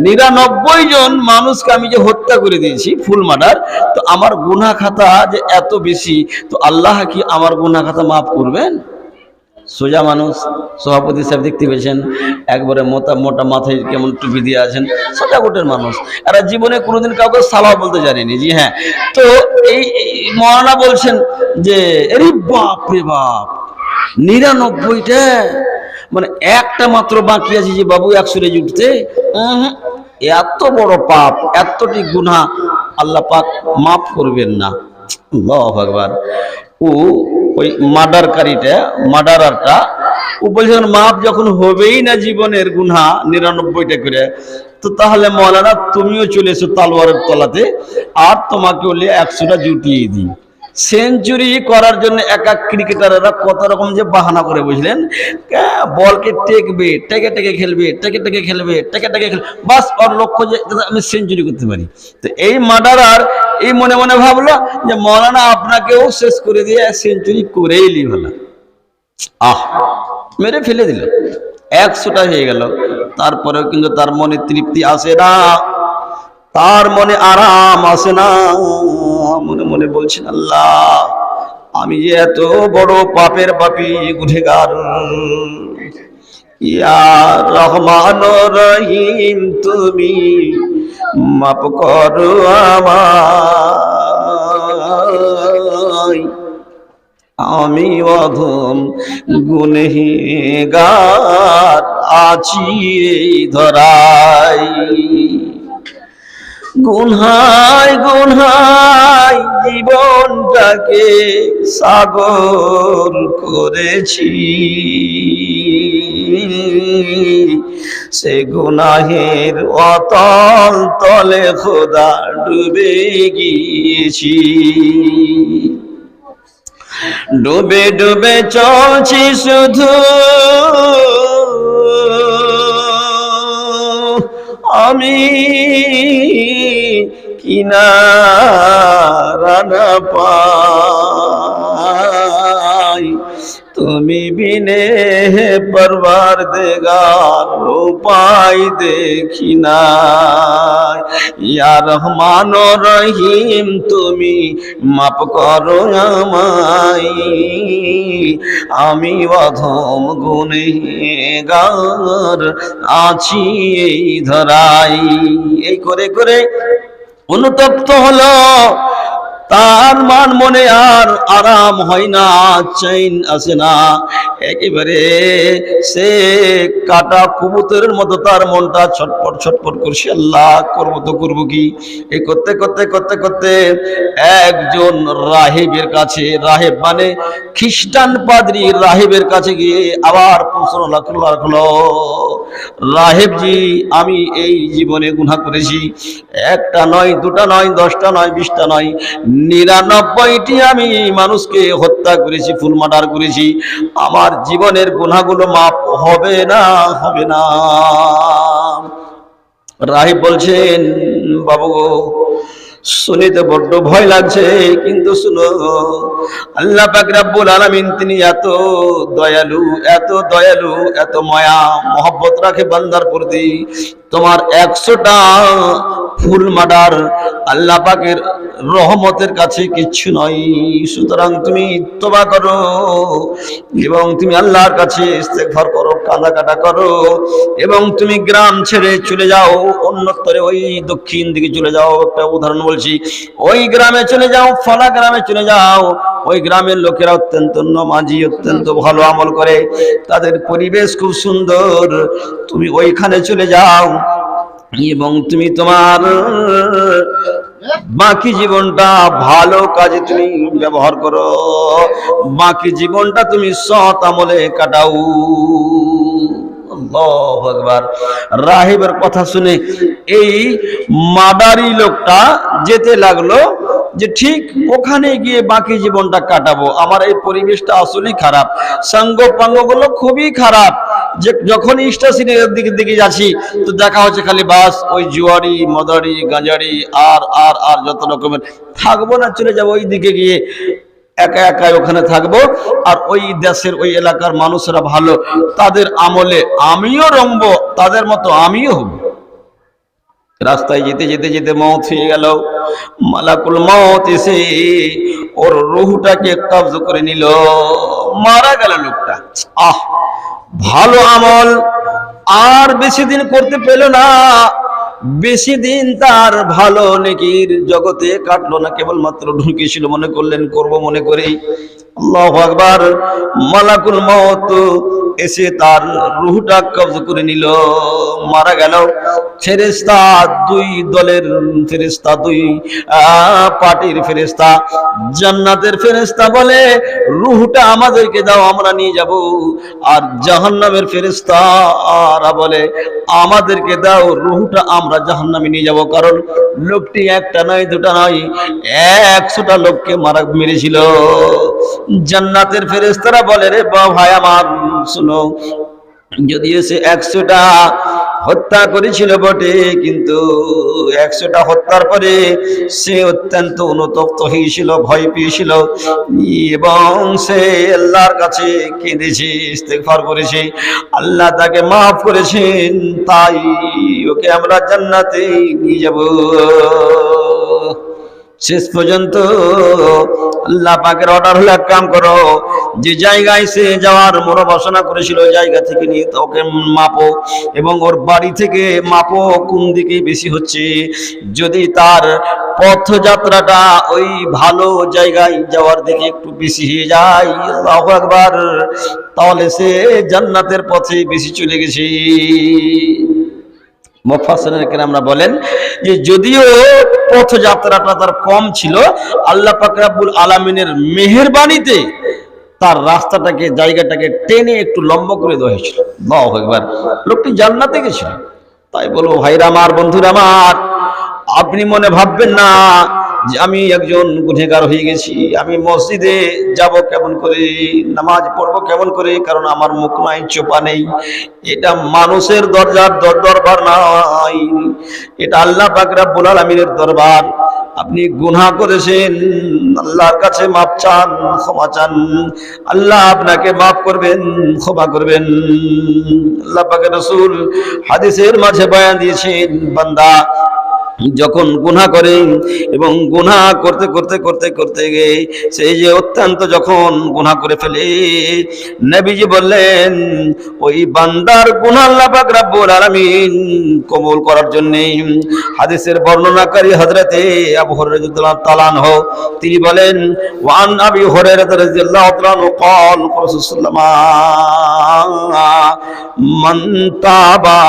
99 জন মানুষকে আমি যে হত্যা করে দিয়েছি, ফুল মার্ডার, তো আমার গুনাহ খাতা যে এত বেশি, তো আল্লাহ কি আমার গুনাহ খাতা মাফ করবেন? সোজা মানুষ, সভাপতি সাহেব দেখতে পেয়েছেন, একবারে মোটা মাথায় কেমন টুপি দিয়ে আছেন, সোজা গোটের মানুষ, এরা জীবনে কোনোদিন কাউকে সালাম বলতে জানেনি। জি হ্যাঁ, তো এই মৌলানা বলছেন যে আরে বাপ রে বাপ, 99টা, মানে একটা মাত্র বাকি আছে যে বাবু 100 রে উঠতে, এত বড় পাপ, এতটি গুনাহ আল্লাহ পাক মাফ করবেন না। আল্লাহু আকবার। ওই মার্ডারারটা ও বলছে মাপ যখন হবেই না জীবনের গুনাহ 99টা করে, তো তাহলে মৌলানা তুমিও চলে এসো তালোয়ারের তলাতে, আর তোমাকে বলে 100টা জুটিয়ে দিই। সেঞ্চুরি করার জন্য এক ক্রিকেটাররা কত রকম যে বাহানা করে, বুঝলেন, বলকে টেকে খেলবে, বাস ওর লক্ষ্য যে আমি সেঞ্চুরি করতে পারি। তো এই মার্ডারার এই মনে মনে ভাবলো যে মৌলানা আপনাকেও শেষ করে দিয়ে সেঞ্চুরি করেই লি ভালো, মেরে ফেলে দিল, 100টা হয়ে গেল। তারপরেও কিন্তু তার মনে তৃপ্তি আসে না, তার মনে আরাম আসে না, মনে মনে বলছেন আল্লাহ আমি যে এত বড় পাপের পাপী, গুনহেগার, ইয়া রহমান রহিম তুমি মাফ করো আমায়, আমি অধম গুনহেগার আছি এই ধরায়, গুনহায় গুনহায় জীবনটাকে সাগর করেছি, সে গুনাহের অতল তলে খোদা ডুবে গিয়েছি, ডুবে ডুবে চলছি শুধু আমি, কিনারা না পাই, তুমি বিনে পরওয়ারদিগার উপায় দেখি না, ইয়া রহমান রহিম তুমি মাফ করো আমায়, আমি অধম গুনহেগার আছি এই ধরাই। এই করে করে অনুতপ্ত হলো, তার মান মনে আর আরাম হয় না, চैन আসে না, একেবারে সে কাটা কবুতরের মতো তার মনটা ছটফট ছটফট করছে। আল্লাহ করবো তো করবো কি? এই করতে করতে করতে করতে একজন রাহিবের কাছে, রাহেব মানে খ্রিস্টান পাদ্রী, রাহিবের কাছে গিয়ে আবার প্রশ্ন রাখলো, রাহেব জি, আমি এই জীবনে গুনাহ করেছি, একটা নয়, দুটা নয়, 10টা নয়, 20টা নয়, 99টি আমি মানুষকে হত্যা করেছি, ফুল মার্ডার করেছি। আমার জীবনের গুনাহগুলো মাফ হবে না, হবে না। রাহিব বলছেন, বাবু গো, শুনিতে বড্ড ভয় লাগছে, কিন্তু শুনো, আল্লাহ পাক রব্বুল আলামিন তিনি এত দয়ালু, এত দয়ালু, এত মায়া মহব্বত রাখে বান্দার প্রতি। তোমার 100টা ফুল মার্ডার আল্লাহ পাকের রহমতের কাছে কিচ্ছু নয়। সুতরাং তুমি তওবা করো এবং তুমি আল্লাহর কাছে ইস্তেগফার করো, কাঁদা করো, এবং তুমি গ্রাম ছেড়ে চলে যাও অন্যত্রে, ওই দক্ষিণ দিকে চলে যাও। একটা উদাহরণ বলছি, ওই গ্রামে চলে যাও, ফলা গ্রামে চলে যাও। ওই গ্রামের লোকেরা অত্যন্ত নামাজি, অত্যন্ত ভালো আমল করে, তাদের পরিবেশ খুব সুন্দর। তুমি ওইখানে চলে যাও এবং তুমি তোমার বাকি জীবনটা ভালো কাজে তুমি ব্যবহার করো, বাকি জীবনটা তুমি সৎ আমলে কাটাও। আল্লাহু আকবার। রাহিবের কথা শুনে এই মাদারি লোকটা যেতে লাগলো যে ঠিক ওখানে গিয়ে বাকি জীবনটা কাটাবো, আমার এই পরিবেশটা আসলেই খারাপ, সঙ্গ পাঙ্গ গুলো খুবই খারাপ। যে যখন স্টেশনের দিকে যাচ্ছি তো দেখা হচ্ছে খালি বাস, ওই জুয়ারি, মদারি, গাঁজারি, আর আর আর যত রকমের, থাকবো না, চলে যাবো ওই দিকে গিয়ে একা একাই ওখানে থাকবো। আর ওই দেশের ওই এলাকার মানুষরা ভালো, তাদের আমলে আমিও রঙবো, তাদের মতো আমিও হব। রাস্তায় যেতে যেতে যেতে মওত হয়ে গেল। মালাকুল মওত এসে ওর রূহটাকে কবজ করে নিল, মারা গেল লোকটা। আহ, ভালো আমল আর বেশি দিন করতে পেল না, বেশি দিন তার ভালো নেকির জগতে কাটলো না, কেবলমাত্র ঢুকেছিল, মনে করলেন করব মনে করেই। আল্লাহু আকবার। মালাকুল মওত এসে তার রূহটা কবজ করে নিল, মারা গেল। ফেরেশতা, দুই দলের ফেরেশতা, দুই পার্টির ফেরেশতা, জান্নাতের ফেরেশতা বলে রূহটা আমাদেরকে দাও, আমরা নিয়ে যাব। আর জাহান্নামের ফেরেশতারা বলে আমাদেরকে দাও, রূহটা আমরা জাহান্নামে নিয়ে যাব। কারণ লোকটি একটা নয়, দুটা নয়, 100টা লোককে মেরেছিল। জান্নাতের ফেরেশতারা বলে, রে ভাই আমার, শুনো, যদি এসে 100টা হত্যা করেছিল বটে, কিন্তু 100টা হত্যার পরে সে অত্যন্ত অনুতপ্ত হয়েছিল, ভয় পেয়েছিল, এবং সে আল্লাহর কাছে কেঁদেছে, ইস্তেগফার করেছে, আল্লাহ তাকে মাফ করেছেন, তাই ওকে আমরা জান্নাতে নিয়ে যাব। শেষ পর্যন্ত আল্লাহ পাকের অর্ডার হলো, এক কাম করো, যে জায়গায় সে যাওয়ার মনোবাসনা করেছিল ওই জায়গা থেকে নিয়ে ওকে মাপো, এবং ওর বাড়ি থেকে মাপো কোন দিকে বেশি হচ্ছে। যদি তার পথযাত্রাটা ওই ভালো জায়গায় যাওয়ার দিকে একটু বেশি হয়ে যায়, আল্লাহু আকবার, তাহলে সে জান্নাতের পথে বেশি চলে গেছে। মুফাসসিরিন কেরামরা বলেন যে যদিও পথযাত্রাটা তার কম ছিল, আল্লাহ পাক রব্বুল আলামিনের মেহেরবানিতে তার রাস্তাটাকে, জায়গাটাকে টেনে একটু লম্বা করে দেওয়া হয়েছিল। আল্লাহু আকবার। লোকটি জান্নাতে গেছিল। তাই বলবো ভাইরা আমার, বন্ধুরা আমার, আপনি মনে ভাববেন না যে আমি একজন গুনাহগার হয়ে গেছি, আমি মসজিদে যাব কেমন করে, নামাজ পড়বো কেমন করে, কারণ আমার মুখ নাই, চোপা নেই। এটা মানুষের দরবার নাই, এটা আল্লাহ পাক রব্বুল আলামিনের দরবার। আপনি গুনাহ করেছেন, আল্লাহর কাছে মাপ চান, ক্ষমা চান, আল্লাহ আপনাকে মাফ করবেন, ক্ষমা করবেন। আল্লাহ পাকের রাসূল হাদিসের মাঝে বয়ান দিয়েছেন, বান্দা যখন গুনাহ করে এবং গুনাহ করতে করতে করতে করতে গিয়ে সেই যে অত্যন্ত যখন গুনাহ করে ফেলে, নবীজি বললেন ওই বান্দার গুনাহ আল্লাহ পাক রব্বুল আলামিন কবুল করার জন্য হাদিসের বর্ণনাকারী হযরতে আবু হুরায়রা রাদিয়াল্লাহু তাআলা আনহু তিনি বলেন, ওয়ান আবি হুরায়রা রাদিয়াল্লাহু তাআলা আনহু قال রাসূলুল্লাহ মান তাবা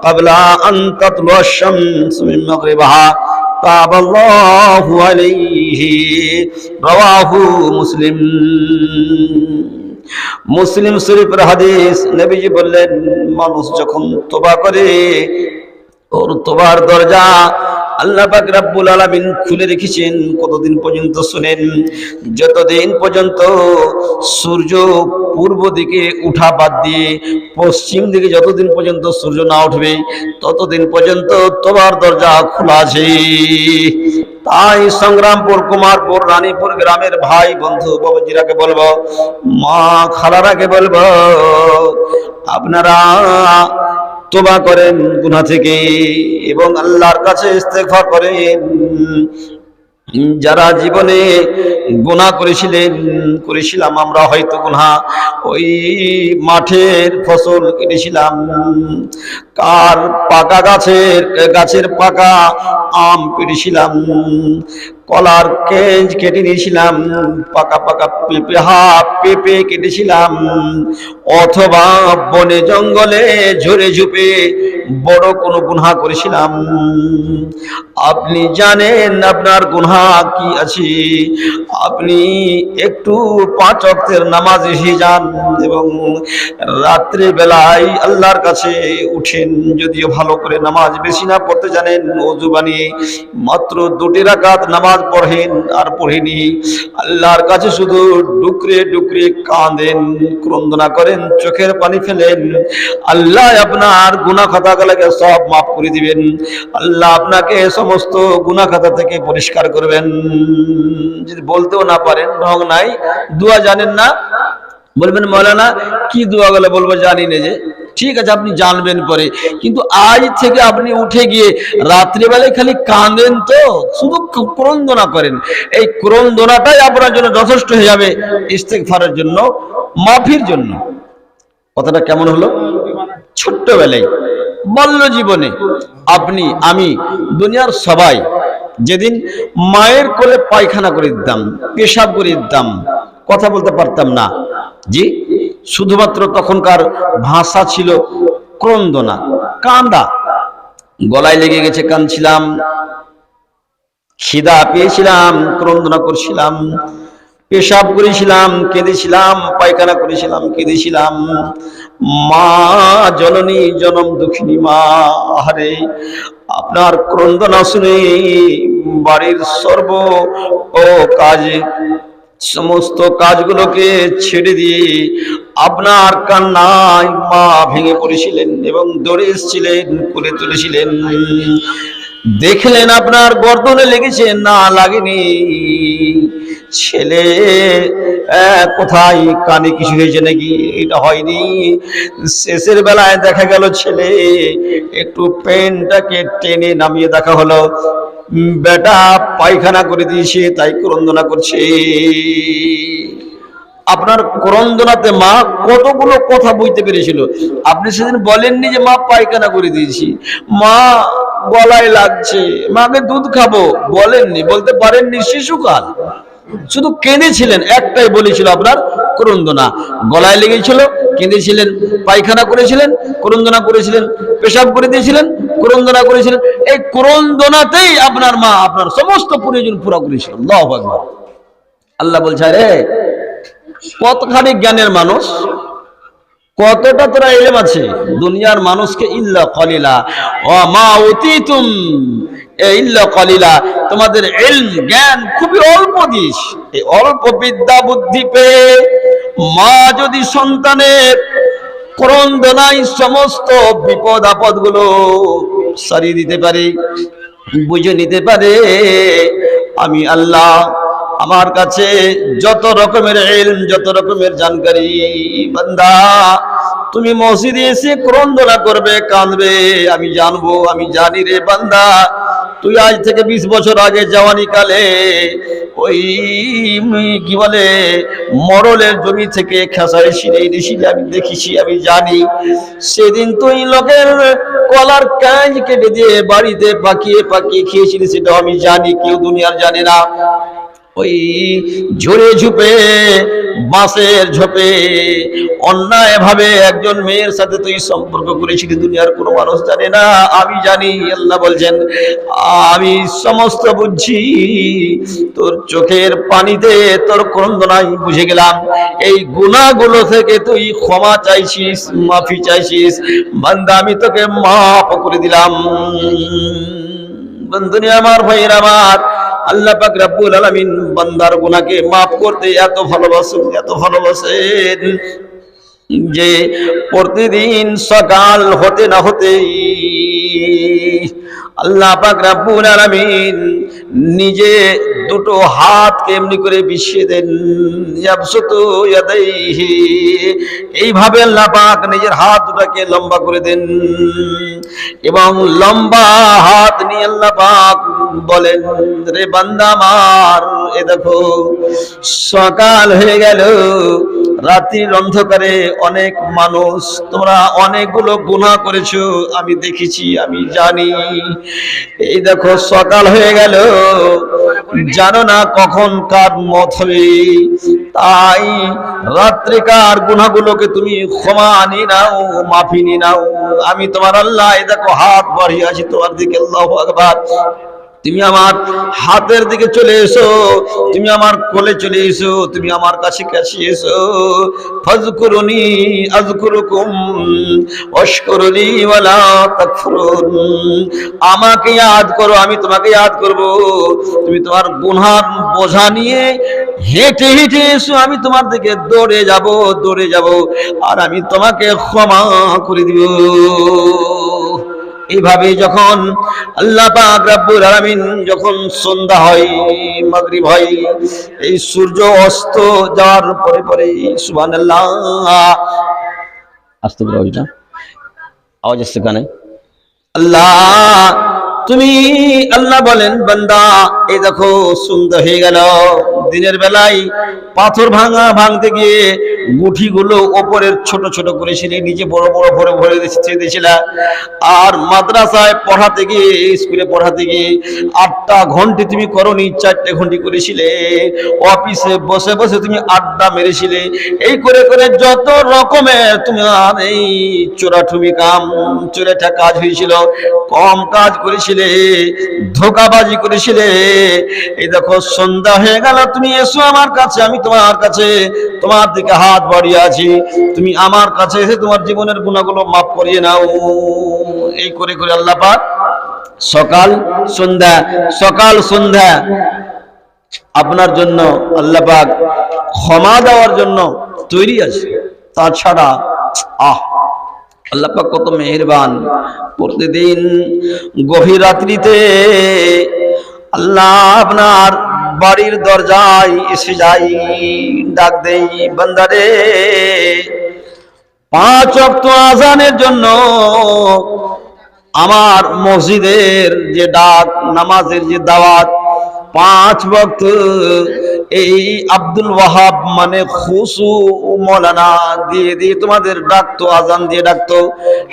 ক্বাবলা আন তাতলুআ আশ-শামস মিন মাগরিবিহা তাবাল্লাহু আলাইহি, রাওয়াহু মুসলিম। মুসলিম শরীফের হাদিস। নবীজি বললেন মানুষ যখন তওবা করে ওর তওবার দরজা আল্লাহ পাক রব্বুল আলামিন খুলে রেখেছেন কতদিন পর্যন্ত শুনেন, যতদিন পর্যন্ত সূর্য পূর্ব দিকে উঠা বাদ দিয়ে পশ্চিম দিকে যতদিন পর্যন্ত সূর্য না উঠবে ততদিন পর্যন্ত তওবার দরজা খোলা আছে। তাই সংগ্রামপুর, কুমারপুর, রানীপুর গ্রামের ভাই বন্ধু বাবাজিরাকে বলবো, মা খালারাকে বলবো, আপনারা তওবা করেন গুনাহ থেকে এবং আল্লাহর কাছে ইস্তেগফার করেন। যারা জীবনে গুনাহ করেছিলাম আমরা, হয়তো গুনাহ ওই মাঠের ফসল কেটেছিলাম, কার পাকা গাছের পাকা আম পেড়েছিলাম, কলার কেজ কেটে নিয়েছিলাম, পাকা পাকা পেঁপে কেটেছিলাম, অথবা বনে জঙ্গলে ঝরে ঝুপে বড় কোনো গুনাহ করেছিলাম। আপনি জানেন আপনার গুনাহ কি আছে, আপনি একটু 5 ওয়াক্তের নামাজ এসে যান এবং রাত্রে বেলায় আল্লাহর কাছে উঠেন। যদিও ভালো করে নামাজ বেশি না পড়তে জানেন, ওযু বানিয়ে মাত্র 2টি রাকাত নামাজ পড়েন আর পড়েনি, আল্লাহর কাছে শুধু ডুকরে ডুকরে কাঁদেন, ক্রন্দনা করেন, চোখের পানি ফেলেন, আল্লাহ আপনার গুনাহ খাতাগুলোকে সব মাফ করে দিবেন। আল্লাহ আপনাকে সমস্ত গুনাহ খাতা থেকে পরিষ্কার করবেন। যদি বলতেও না পারেন, ঢং নাই, দোয়া জানেন না, বলবেন মাওলানা কি দোয়া গুলো বলবো জানি না, যে ঠিক আছে আপনি জানবেন পরে, কিন্তু আজ থেকে আপনি উঠে গিয়ে রাত্রিবেলায় খালি কাঁদেন, তো শুধু ক্রন্দনা করেন, এই ক্রন্দনাটাই আপনার জন্য যথেষ্ট হয়ে যাবে ইস্তেগফারের জন্য, মাফির জন্য। কথাটা কেমন হলো? ছোট্টবেলায় বাল্য জীবনে আপনি আমি দুনিয়ার সবাই যেদিন মায়ের কোলে পায়খানা করে দিতাম, পেশাব করে দিতাম, কথা বলতে পারতাম না, জি শুধুমাত্র তখনকার ভাষা ছিল ক্রন্দনা, কান্দা, গলায় লেগে গেছে কাঁদছিলাম, খিদা পেয়েছিলাম ক্রন্দনা করছিলাম, পেশাব করেছিলাম কেঁদেছিলাম, পায়খানা করেছিলাম কেঁদেছিলাম। মা জননী জনম দুঃখিনী মা, আহারে আপনার ক্রন্দনা শুনে বাড়ির সর্ব ও কাজে সমস্ত কাজগুলোকে ছেড়ে দিয়ে আপনার কান্নায় মা ভেঙে পড়েছিলেন এবং দৌড়ে এসেছিলেন, কোলে তুলেছিলেন। দেখলেন আপনার গর্দনে লেগেছে, না লাগেনি, ছেলে কোথায়, কানে কিছু হয়েছে নাকি, এটা হয়নি। শেষের বেলায় দেখা গেল ছেলে একটু পেনটাকে টেনে নামিয়ে দেখা হলো, বেটা পায়খানা করে দিয়েছে, তাই ক্রন্দনা করছে। আপনার ক্রন্দনাতে মা কতগুলো কথা বুঝতে পেরেছিল। আপনি সেদিন বলেননি যে মা পায়খানা করে দিয়েছি, মা গলায় লাগছে, মাকে দুধ খাবো, বলেননি, বলতে পারেননি, শিশুকাল শুধু কেঁদেছিলেন, একটাই বলেছিল আপনার ক্রন্দনা, গলায় লেগেছিল কেঁদেছিলেন, পায়খানা করেছিলেন ক্রন্দনা করেছিলেন, পেশাব করে দিয়েছিলেন ক্রন্দনা করেছিলেন। এই ক্রন্দনাতেই আপনার মা আপনার সমস্ত প্রয়োজন পুরো করেছিল। আল্লাহু আকবার। আল্লাহ বলছে, আরে কতখানি জ্ঞানের মানুষ, কতটা তোরা ইলম আছে, দুনিয়ার মানুষকে ইল্লা কলিলা ওয়া মা উতিতুম ইল্লা কলিলা, তোমাদের ইলম জ্ঞান খুবই অল্প দিস। এই অল্প বিদ্যা বুদ্ধি পেয়ে মা যদি সন্তানের ক্রন্দনায় সমস্ত বিপদ আপদ গুলো সারিয়ে দিতে পারে, বুঝে নিতে পারে, আমি আল্লাহ আমার কাছে যত রকমের ইলম, যত রকমের জানকারি, বান্দা তুমি মসজিদে এসে ক্রন্দনা করবে, কাঁদবে, আমি জানবো, আমি জানি রে বান্দা, তুই আজ থেকে 20 বছর আগে জওয়ানি কালে ওই কি বলে মরলের জমি থেকে খেসারি ছিঁড়ে এনেছিলি, আমি দেখেছি, আমি জানি। সেদিন তুই লোকের কলার কাঁজ কেটে দিয়ে বাড়িতে পাকিয়ে পাকিয়ে খেয়েছিলি, সেটা আমি জানি, কেউ দুনিয়ার জানে না। ওই ঝুড়ে ঝুপে বাঁশের ঝোপে অন্যায় ভাবে একজন মেয়ের সাথে তুই সম্পর্ক করেছিলি, দুনিয়ার কোনো মানুষ জানে না, আমি জানি। আল্লাহ বলছেন আমি সমস্ত বুঝছি, তোর চোখের পানিতে তোর ক্রন্দনাই বুঝে গেলাম। এই গুনাহগুলো থেকে তুই ক্ষমা চাইছিস, মাফি চাইছিস, বান্দা আমি তোকে মাফ করে দিলাম। বন্ধুনি আমার, ভাইয়ের আমার, আল্লাহ পাক রব্বুল আলামিন বান্দার গুনাহকে maaf করতে এত ভালোবাসেন, এত ভালোবাসেন যে প্রতিদিন সকাল হতে না হতেই আল্লাহ পাক রব্বুল আলামিন নিজে দুটো হাতকে এমনি করে বিছিয়ে দেন, ইয়াবসুতু ইয়াদাইহি, এইভাবে আল্লাহ পাক নিজের হাত দুটাকে লম্বা করে দেন এবং লম্বা হাত নিয়ে আল্লাহ পাক বলেন, রে বান্দা আমার, এ দেখো সকাল হয়ে গেল, রাত্রির অন্ধকারে অনেক মানুষ, তোমরা অনেকগুলো গুনাহ করেছো, আমি দেখেছি, আমি জানি। এই দেখো সকাল হয়ে গেল, জানো না কখন কার মত হবে, তাই রাত্রিকার গুনাহগুলোকে তুমি ক্ষমা নিয়ে নাও, মাফি নিয়ে নাও। আমি তোমার আল্লাহ, এই দেখো হাত বাড়িয়ে আছি তোমার দিকে, আল্লাহু আকবার। তুমি আমার হাতের দিকে চলে এসো, তুমি আমার কোলে চলে এসো, তুমি আমার কাছে কাছে এসো। ফাজকুরুনি আযকুরুকুম ওয়াশকুরুলি ওয়ালা তাকফুরুন, আমাকে ইয়াদ করো, আমি তোমাকে ইয়াদ করব। তুমি তোমার গুনার বোঝা নিয়ে হেঁটে হেঁটে এসো, আমি তোমার দিকে দৌড়ে যাব, দৌড়ে যাব, আর আমি তোমাকে ক্ষমা করে দিব। এইভাবে যখন আল্লাহ পাক রব্বুল আলামিন যখন সন্ধ্যা হয়, মাগরিব হয়, এই সূর্য অস্ত যাওয়ার পরে পরে সুবহানাল্লাহ, আস্তে বলো এটা আওয়াজ আসছে কানে, আল্লাহ তুমি, আল্লাহ বলেন বান্দা এই দেখো সন্ধ্যা হয়ে গেল। দিনের বেলায় পাথর ভাঙতে গিয়ে গুঠিগুলো ওপরের ছোট ছোট করেছিলে, নিচে বড় বড় ভরে ভরে দিয়েছিলে। আর মাদ্রাসায় পড়াতে গিয়ে, স্কুলে পড়াতে গিয়ে 8টা ঘন্টা তুমি করনি, 4টে ঘন্টা করেছিলে। অফিসে বসে বসে তুমি আড্ডা মেরেছিলে। এই করে করে যত রকমের তোমার এই চোরাঠুমি কাম, চোরেটা কাজ হয়েছিল, কম কাজ করেছিলে, ধোঁকাবাজি করেছিলে। এই দেখো সন্ধ্যা হয়ে গেল, তুমি এসো আমার কাছে, আমি তোমার কাছে তোমার দিকে হাত বাড়িয়ে আছি, তুমি আমার কাছে এসে তোমার জীবনের গুনাহগুলো মাফ করিয়ে নাও। এই করে করে আল্লাহ পাক সকাল সন্ধ্যা, সকাল সন্ধ্যা আপনার জন্য আল্লাহ পাক ক্ষমা দেওয়ার জন্য তৈরি আছে। তাছাড়া আল্লাহ পাক কত মেহেরবান, প্রতিদিন গভীর রাত্রিতে আল্লাহ আপনার বাড়ির দরজায় এসে যাই, ডাক দেই, বান্দারে 5 ওয়াক্ত আযানের জন্য আমার মসজিদের যে ডাক, নামাজের যে দাওয়াত, 5 ওয়াক্ত এই আব্দুল ওয়াহাব মানে খুশু মৌলানা দিয়ে দিয়ে তোমাদের ডাকতো, আজান দিয়ে ডাকতো,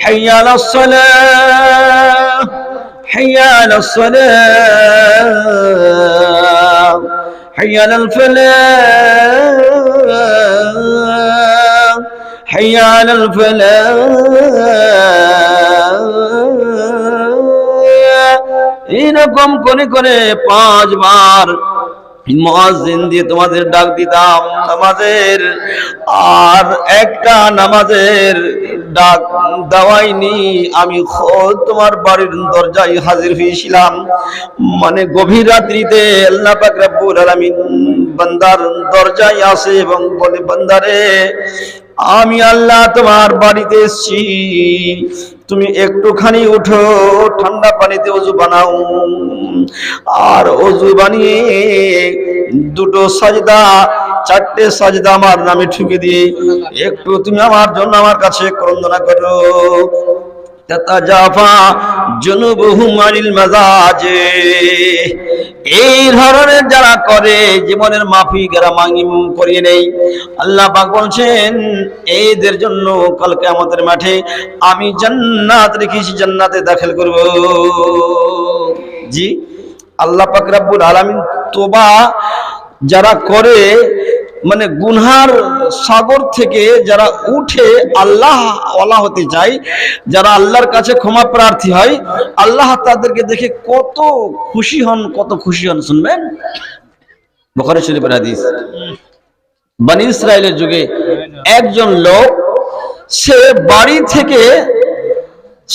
হাইয়া আলাস সালাহ, হাইয়া আলাস সালাহ, হাইয়া আলাল ফালাহ, হাইয়া আলাল ফালাহ, এরকম করে করে 5 বার মুয়াজ্জিন দিয়ে তোমাদের ডাক দিতাম নামাজের। আর একটা নামাজের ডাক দেওয়াইনি, আমি খোদ তোমার বাড়ির দরজায় হাজির হয়েছিলাম। মানে গভীর রাত্রিতে আল্লাহ পাক রব্বুল আলামিন বান্দার দরজায় আসে এবং বলে, বান্দারে আমি আল্লাহ তোমার বাড়িতে এসেছি, তুমি একটুখানি উঠো, ঠান্ডা পানিতে ওযু বানাও, আর ওযু বানিয়ে 2টো সাজদা, 4টে সাজদা আমার নামে ঠুকে দিয়ে একটু তুমি আমার জন্য আমার কাছে ক্রন্দনা করো। তাতাজাফা জুনুবুহুম আনিল মাজাজে। এই ধরনের যারা করে জীবনের মাফিক এরা মাঙ্গিম করিয়ে নেই। আল্লাহ পাক বলছেন এদের জন্য কাল কিয়ামতের মাঠে আমি জান্নাত রেখেছি, জান্নাতে দাখিল করব। জি, আল্লাহ পাক রব্বুল আলামিন তওবা যারা করে মানে গুনহার সাগর থেকে যারা উঠে আল্লাহ ওয়ালা হতে চায়, যারা আল্লাহর কাছে ক্ষমা প্রার্থী হয়, আল্লাহ তাদেরকে দেখে কত খুশি হন, কত খুশি হন। শুনবেন বুখারী শরীফের হাদিস। বনি ইসরাইলের যুগে একজন লোক সে বাড়ি থেকে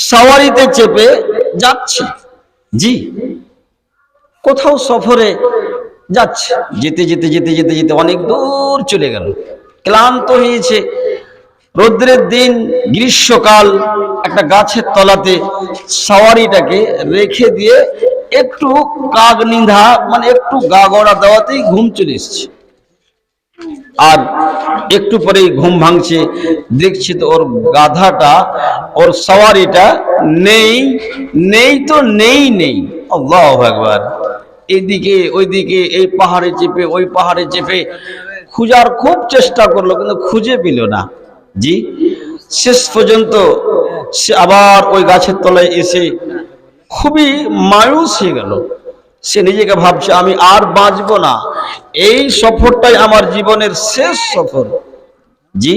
সাওয়ারিতে চেপে যাচ্ছে, জি কোথাও সফরে যাচ্ছে, যেতে যেতে যেতে যেতে যেতে অনেক দূর চলে গেল, ক্লান্ত হয়েছে, রৌদ্রের দিন, গ্রীষ্মকাল, একটা গাছের তলাতে সাওয়ারিটাকে রেখে দিয়ে একটু কাক নিধা মানে একটু গা গড়া দেওয়াতেই ঘুম চলে এসছে। আর একটু পরেই ঘুম ভাঙছে, দেখছে তো ওর গাধাটা, ওর সাওয়ারিটা নেই, নেই তো নেই নেই। আল্লাহু আকবার। এইদিকে ওইদিকে, এই পাহাড়ে চেপে ওই পাহাড়ে চেপে খুঁজার খুব চেষ্টা করলো, কিন্তু খুঁজে পেল না। জি, শেষ পর্যন্ত সে আবার ওই গাছের তলায় এসে খুবই মায়ুস হয়ে গেল। সে নিজেকে ভাবছে আমি আর বাঁচবো না, এই সফরটাই আমার জীবনের শেষ সফর। জি,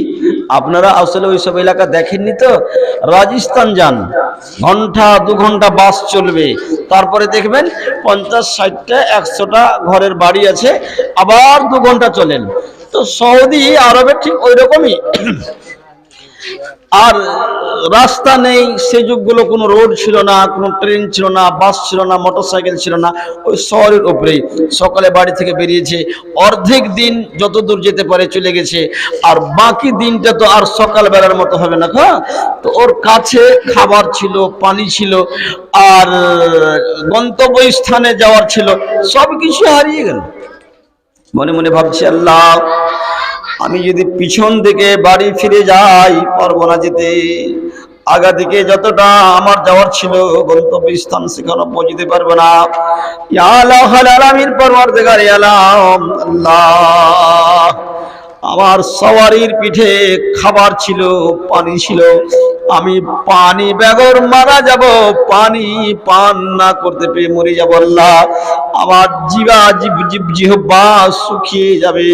আপনারা আসলে ওইসব এলাকা দেখেননি তো? রাজস্থান যান, ঘন্টা 2 ঘন্টা বাস চলবে, তারপরে দেখবেন 50-60টা 100টা ঘরের বাড়ি আছে, আবার 2 ঘন্টা চলেন। তো সৌদি আরবে ঠিক ওই রকমই। আর রাস্তা নেই, সে যুগগুলো কোনো রোড ছিল না, কোনো ট্রেন ছিল না, বাস ছিল না, মোটরসাইকেল ছিল না, ওই শহরের উপরেই সকালে বাড়ি থেকে বেরিয়েছে, অর্ধেক দিন যত দূর যেতে পারে চলে গেছে, আর বাকি দিনটা তো আর সকালবেলার মতো হবে না। হ্যাঁ, তো ওর কাছে খাবার ছিল, পানি ছিল, আর গন্তব্যস্থানে যাওয়ার ছিল, সব কিছু হারিয়ে গেল। মনে মনে ভাবছি আল্লাহ আমি যদি পিছন দিকে বাড়ি ফিরে যাই পারবো না যেতে, আগা দিকে যতটা আমার যাওয়ার ছিল গন্তব্যস্থান সেখানে পৌঁছতে পারবো না। ইয়া আল্লাহুল আলামিন, পরওয়ারদিগার আলম আল্লাহ, আমার সওয়ারির পিঠে খাবার ছিল, পানি ছিল, আমি পানি বেগর মারা যাব, পানি পান না করতে পেয়ে মরে যাব। আল্লাহ আমার জিহ্বা শুকিয়ে যাবে,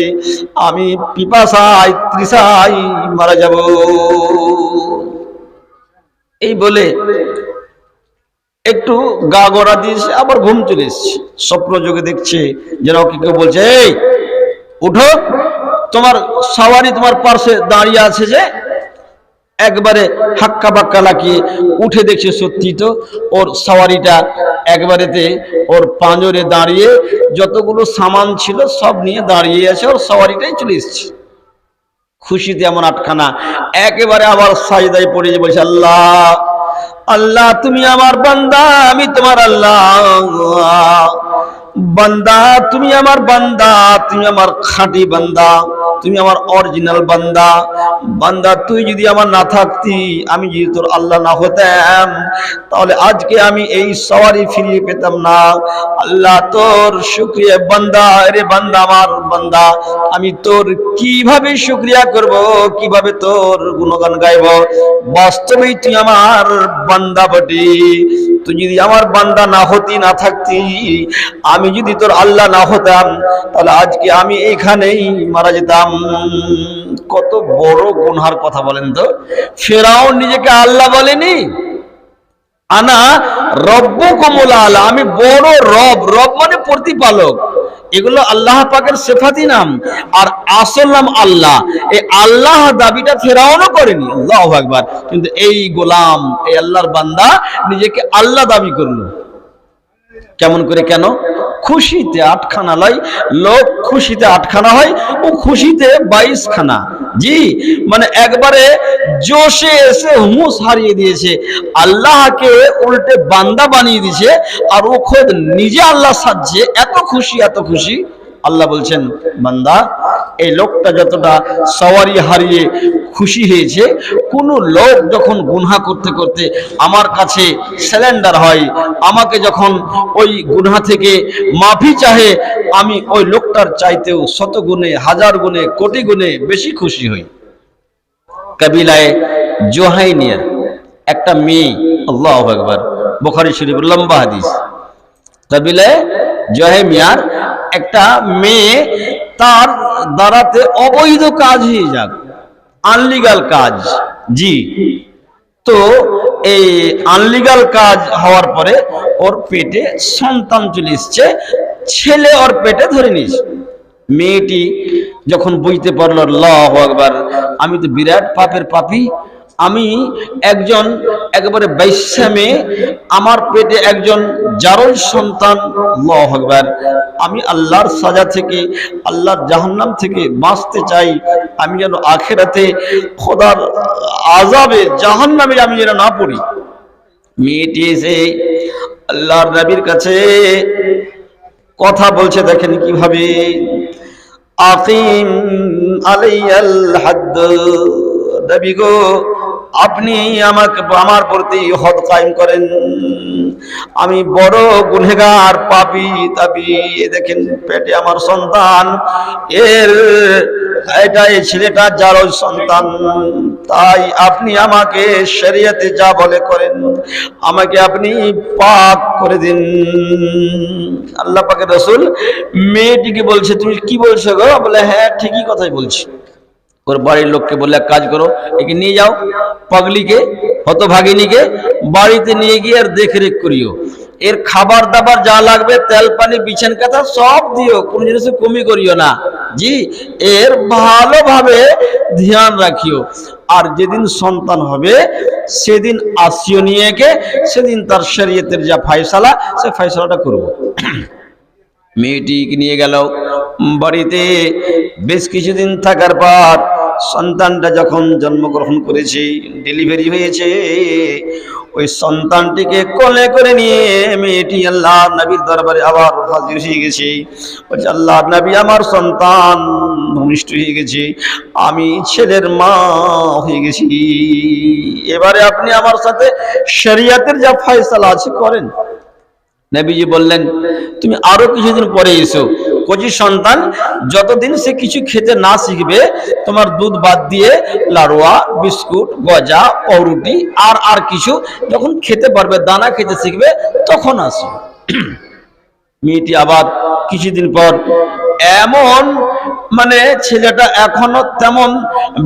আমি পিপাসায় তৃষায় মারা যাব। এই বলে একটু গা গড়া দিয়েছে, আবার ঘুম চলে এসছে। স্বপ্ন যোগে দেখছে যেন কেউ বলছে এই উঠো, তোমার সাওয়ারি তোমার পাশে দাঁড়িয়ে আছে। যে একবারে হাক্কা বাক্কা লাগিয়ে উঠে দেখছে সত্যি তো ওর সাওয়ারিটা একবারেতে ওর পাঁজরে দাঁড়িয়ে যতগুলো সামান ছিল সব নিয়ে দাঁড়িয়ে আছে, ওর সাওয়ারিটাই চলে এসছে। খুশিতে এমন আটখানা, একেবারে আবার সাজদায় পড়ে যে বলছে আল্লাহ আল্লাহ তুমি আমার বান্দা, আমি তোমার আল্লাহ বান্দা, তুমি আমার বান্দা, তুমি আমার খাঁটি বান্দা, তুমি আমার অরিজিনাল বান্দা। বান্দা তুই যদি আমার না থাকতি, আমি যদি তোর আল্লাহ না হতাম, তাহলে আজকে আমি এই সওয়ারি ফিরিয়ে পেতাম না। আল্লাহ তোর শুকরিয়া বান্দা, রে বান্দা আমার বান্দা, আমি তোর কিভাবে শুকরিয়া করব, কিভাবে তোর গুণগান গাইব? বাস্তবেই তুই আমার বান্দা বটে। তুই যদি আমার বান্দা না হতি, না থাকতি, আমি যদি তোর আল্লাহ না হতাম, তাহলে আজকে আমি এখানেই মারা যেতাম। কত বড় গুনহার কথা বলেন তো! ফেরাউন নিজেকে আল্লাহ বলেনি, আনা রব্বুকুমুল আলা, আমি বড় রব। রব মানে প্রতিপালক, এগুলো আল্লাহ পাকের সিফাতি নাম, আর আসল নাম আল্লাহ। এই আল্লাহ দাবিটা ফেরাউনও করেনি, আল্লাহু আকবার। কিন্তু এই গোলাম, এই আল্লাহর বান্দা নিজেকে আল্লাহ দাবি করলো। কেমন করে? কেন? খুশিতে 8খানা লয়, লোক খুশিতে 8খানা হয়, ও খুশিতে 22খানা। জি, মানে একবারে জোশে এসে হুঁশ হারিয়ে দিয়েছে, আল্লাহকে উল্টে বান্দা বানিয়ে দিয়েছে, আর ও খোদ নিজে আল্লাহ সাজছে। এত খুশি, এত খুশি। আল্লাহ বলছেন বান্দা এই লোকটা যতটা সওয়ারি হারিয়ে খুশি হয়েছে, কোনো লোক যখন গুনাহ করতে করতে আমার কাছে সারেন্ডার হয়, আমাকে যখন ওই গুনাহ থেকে মাফি চাহে, আমি ওই লোকটার চাইতেও শত গুণে, হাজার গুণে, কোটি গুণে বেশি খুশি হই। কাবিলায় জোহাইনিয়ার একটা মেয়ে, আল্লাহু আকবার, বুখারী শরীফ, লম্বা হাদিস। কাবিলায় জোহাইমিয়ার একটা মেয়ে, তার দ্বারাতে অবৈধ কাজ হয়ে যাক, আনলিগাল কাজ, জি। তো এই আনলিগাল কাজ হওয়ার পরে ওর পেটে সন্তান চলে এসছে, ছেলে ওর পেটে ধরে নিয়েছে। মেয়েটি যখন বুঝতে পারলো, আল্লাহু আকবার, আমি তো বিরাট পাপের পাপী, আমি একজন একেবারে বেশ্যা মেয়ে, আমার পেটে একজন জারজ সন্তান, আল্লাহু আকবার, আমি আল্লাহর সাজা থেকে, আল্লাহর জাহান্নাম থেকে বাঁচতে চাই, আমি যেন আখিরাতে খোদার আযাবে জাহান্নামে আমি যেন না পড়ি। মেয়েটি এসে আল্লাহর নবীর কাছে কথা বলছে, দেখেন কিভাবে, আকিম আলাইয়াল হাদ, নবী গো, আপনি আমাকে, আমার প্রতি হদ কায়েম করেন, আমি বড় গুনহগার, পাপী তাপী, দেখেন পেটে আমার সন্তান, এই ছেলেটা জারজ সন্তান, তাই আপনি আমাকে শরীয়তে যা বলে করেন, আমাকে আপনি পাক করে দিন। আল্লাহ পাকের রাসূল মেয়েটিকে বলছে, তুমি কি বলছো গো? বলে, হ্যাঁ ঠিকই কথাই বলছি। ওর বাড়ির লোককে বললে, এক কাজ করো, একে নিয়ে যাও, পাগলিকে, হতভাগিনীকে বাড়িতে নিয়ে গিয়ে আর দেখরেখ করিও, এর খাবার দাবার যা লাগবে, তেল পানি বিছান কাঁথা সব দিও, কোনো জিনিসে কমি করিও না, জি, এর ভালোভাবে ধ্যান রাখিও। আর যেদিন সন্তান হবে সেদিন আসিও নিয়ে একে, সেদিন তার শরীয়তের যা ফয়সালা, সে ফয়সালাটা করব। মেয়েটিকে নিয়ে গেল বাড়িতে। বেশ কিছুদিন থাকার পর সন্তানটা যখন জন্মগ্রহণ করেছে, ডেলিভারি হয়েছে, ওই সন্তানটিকে কোলে করে নিয়ে মেয়েটি আল্লাহ নবীর দরবারে আবার হাজির হয়ে গেছে। বলছে, আল্লাহ নবী, আমার সন্তান ভূমিষ্ঠ হয়ে গেছে, আমি ছেলের মা হয়ে গেছি, এবারে আপনি আমার সাথে শরীয়তের যা ফয়সালা আছে করেন। নবীজি বললেন, তুমি আরো কিছুদিন পরে এসো, কচি সন্তান যতদিন সে কিছু খেতে না শিখবে, তোমার দুধ বাদ দিয়ে লাড়ুয়া, বিস্কুট, গজা, পাউরুটি আর কিছু যখন খেতে পারবে, দানা খেতে শিখবে, তখন আসো। মেয়েটি আবার কিছুদিন পর, এমন মানে ছেলেটা এখনো তেমন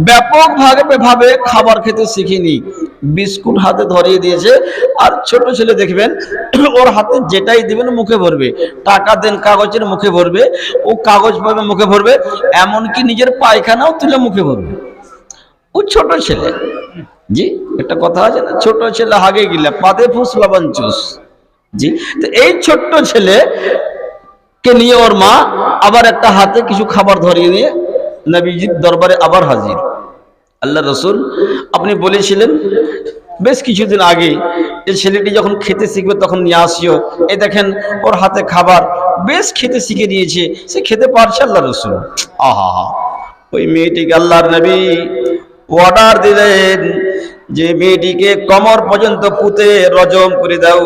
ব্যাপকভাবে খাবার খেতে শিখিনি, বিস্কুট হাতে ধরিয়ে দিয়েছে। আর ছোট ছেলে দেখবেন, ওর হাতে যেটাই দিবেন মুখে ভরবে, টাকা দেন কাগজের মুখে ভরবে, ও কাগজ পাবে মুখে ভরবে, এমনকি নিজের পায়খানাও তুলে মুখে ভরবে। ও ছোট ছেলে, জি, একটা কথা আছে না, ছোট ছেলে হাগে গিলা পাতে ফুস লবণ চুস, জি। তো এই ছোট্ট ছেলে কে নিয়ে ওর মা আবার একটা হাতে কিছু খাবার ধরিয়ে নিয়ে নবীজির দরবারে আবার হাজির। আল্লাহ রসুল, আপনি বলেছিলেন বেশ কিছুদিন আগে, যে ছেলেটি যখন খেতে শিখবে তখন নিয়ে আসিও, এই দেখেন ওর হাতে খাবার, বেশ খেতে শিখে নিয়েছে, সে খেতে পারছে। আল্লাহ রসুল, আহা, ওই মেয়েটিকে আল্লাহর নবী অর্ডার দিলেন যে মেয়েটিকে কোমর পর্যন্ত পুঁতে রজম করে দাও,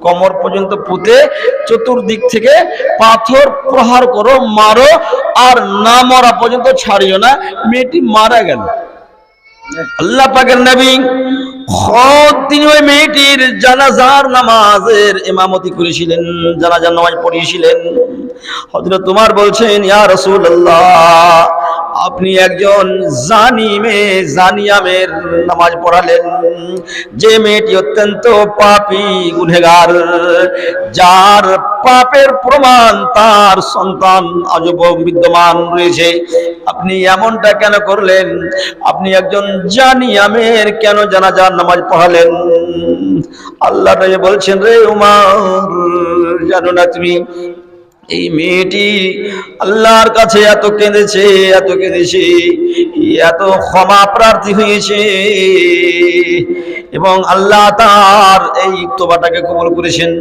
কোমর পর্যন্ত পুঁতে চতুর্দিক থেকে পাথর প্রহার করো, মারো, আর না মরা পর্যন্ত ছাড়িও না। মেয়েটি মারা গেল। আল্লাহ পাকের নবী তিনি ওই মেয়েটির জানাজার নামাজের ইমামতি করেছিলেন, জানাজার নামাজ পড়িয়েছিলেন। হযরত ওমর বলছেন, ইয়া রাসূলুল্লাহ, আপনি একজন জানি মেয়ে, জানিয়া মেয়ের নামাজ পড়ালেন, যে মেয়েটি অত্যন্ত পাপী গুনহগার, যার পাপের প্রমাণ তার সন্তান আজও বিদ্যমান রয়েছে, আপনি এমনটা কেন করলেন? আপনি একজন জানিয়া মেয়ের কেন জানাজার নামাজ পড়ালেন? আল্লাহ নবী বলছেন, রে উমর, জানো না তুমি, এই মেয়েটি আল্লাহর কাছে এত কেঁদেছে, এত কেঁদেছে, এত ক্ষমা প্রার্থী হয়েছে, এবং আল্লাহ তার এই তওবাটাকে কবুল করেছেন।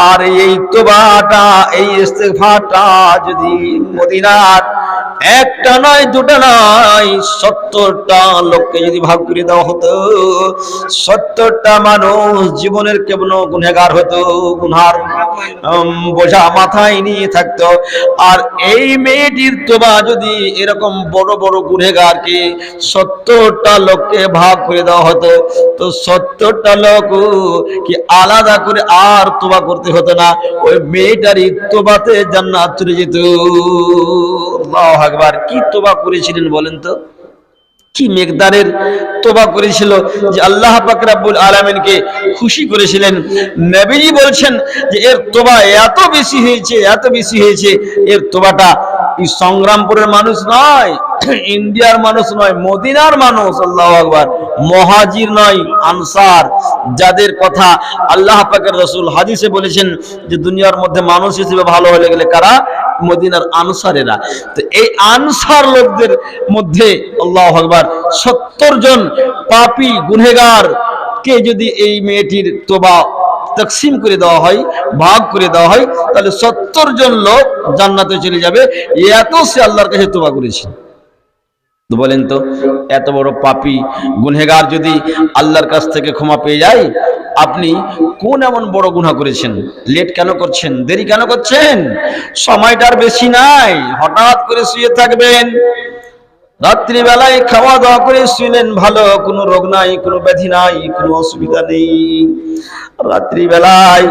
আর এই তওবাটা, এই ইস্তেগফারটা যদি মদিনার একটা নয়, দুটা নয়, 70টা লোককে যদি ভাগ করে দেওয়া হতো, 70টা মানুষ জীবনের কেমন গুনহগার হতো, গুনহার বোঝা মাথায় নিয়ে থাকতো। আর এই মেয়েটির তোবা যদি এরকম বড় বড় গুনহগারকে 70টা লোককে ভাগ করে দেওয়া হতো, তো 70টা লোক কি আলাদা করে আর তোবা করতে হতো না, ওই মেয়েটারই তোবাতে জান্নাত চলে যেত। আল্লাহু আকবার। কি তোবা করেছিলেন বলেন তো, কি মেকদারের তোবা করেছিল যে আল্লাহ পাক রব্বুল আলামিনকে খুশি করেছিলেন। নবীজি বলছেন যে এর তোবা এত বেশি হয়েছে, এত বেশি হয়েছে, এর তোবাটা এই সংগ্রামপুরের মানুষ নয়, ইন্ডিয়ার মানুষ নয়, মদিনার মানুষ, আল্লাহু আকবার, মুহাজির নয়, আনসার, যাদের কথা আল্লাহ পাকের রাসূল হাদিসে বলেছেন যে দুনিয়ার মধ্যে মানুষ হিসেবে ভালো হয়ে গেলে কারা? মদিনার আনসারেরা। তো এই আনসার লোকদের মধ্যে আল্লাহু আকবার 70 জন পাপী গুনহগার কে যদি এই মেয়েটির তোবা তকসিম করে দেওয়া হয়, ভাগ করে দেওয়া হয়, তাহলে 70 জন লোক জান্নাতে চলে যাবে। এত সে আল্লাহর কাছে তোবা করেছে। তো বলেন তো, এত বড় পাপী গুনহগার যদি আল্লাহর কাছ থেকে ক্ষমা পেয়ে যায়, আপনি কোন এমন বড় গুনাহ করেছেন? লেট কেন করছেন? দেরি কেন করছেন? সময়টার বেশি নাই, হঠাৎ করে শুয়ে থাকবেন, রাত্রি বেলায় খাওয়া দাওয়া করে শুইলেন, ভালো, কোনো রোগ নাই, কোনো ব্যাধি নাই, কোনো অসুবিধা নেই। রাত্রি বেলায়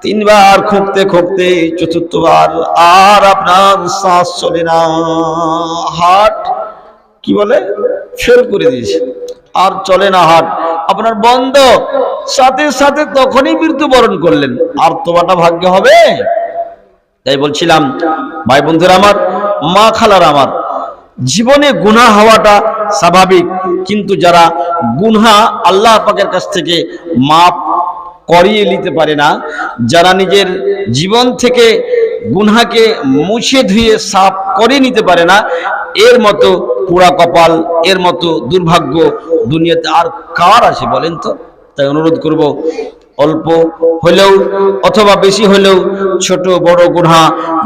3 বার খুঁকতে খুঁকতে 4বার আর আপনার শ্বাস চলে না, হার্ট কি বলে ফেল করে দিয়েছে, আর চলে না, হার্ট আপনার বন্ধ, সাথে সাথে তখনই মৃত্যুবরণ করলেন, আর তোবাটা ভাগ্য হবে? তাই বলছিলাম ভাই বন্ধুরা আমার, মা খালার আমার, জীবনে গুনাহ হওয়াটা স্বাভাবিক, কিন্তু যারা গুনাহ আল্লাহ পাকের কাছ থেকে মাফ করিয়ে নিতে পারে না, যারা নিজের জীবন থেকে গুনাহকে মুছে ধুয়ে সাফ করে নিতে পারে না, এর মতো পোড়া কপাল, এর মতো দুর্ভাগ্য দুনিয়াতে আর কার আছে বলেন তো? তাই অনুরোধ করব, অল্প হলেও অথবা বেশি হলেও, ছোট বড় গুনাহ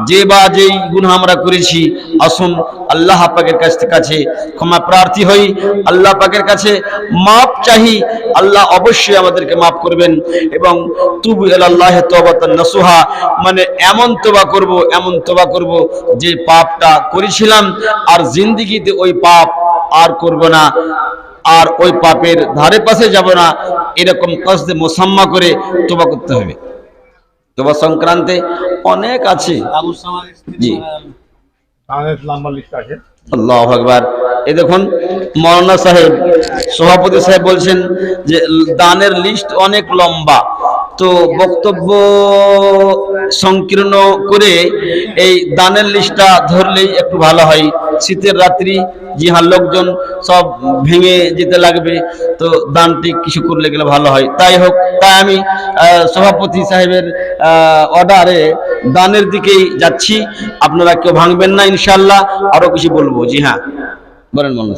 যে বা যেই গুনাহ আমরা করেছি, আসুন আল্লাহ পাকের কাছে ক্ষমা প্রার্থী হই, আল্লাহ পাকের কাছে মাপ চাহি। আল্লাহ অবশ্যই আমাদেরকে মাফ করবেন। এবং তুবু ইলাল্লাহি তাওবাতান নাসুহা, মানে এমন তোবা করব, এমন তোবা করব যে পাপটা করেছিলাম আর জিন্দেগিতে ওই পাপ আর করব না, আর ওই পাপের ধারে পাশে যাব না, এরকম কসদে মুসাম্মা করে তোবা করতে হবে। তোবা সংক্রান্তে অনেক আছে। জি, আল্লাহু আকবার। এই দেখুন মাওলানা সাহেব, সভাপতি সাহেব বলছেন যে দানের লিস্ট অনেক লম্বা, তো বক্তব্য সংকীর্ণ করে এই দানের লিস্টটা ধরলেই একটু ভালো হয়। শীতের রাত্রি, জি হ্যাঁ, লোকজন সব ভেঙে যেতে লাগবে, তো দানটি কিছু করলে গেলে ভালো হয়। তাই হোক, তাই আমি সভাপতি সাহেবের অর্ডারে দানের দিকেই যাচ্ছি। আপনারা কেউ ভাঙবেন না ইনশাআল্লাহ। আরো কিছু বলবো। জি হ্যাঁ, বলেন মনে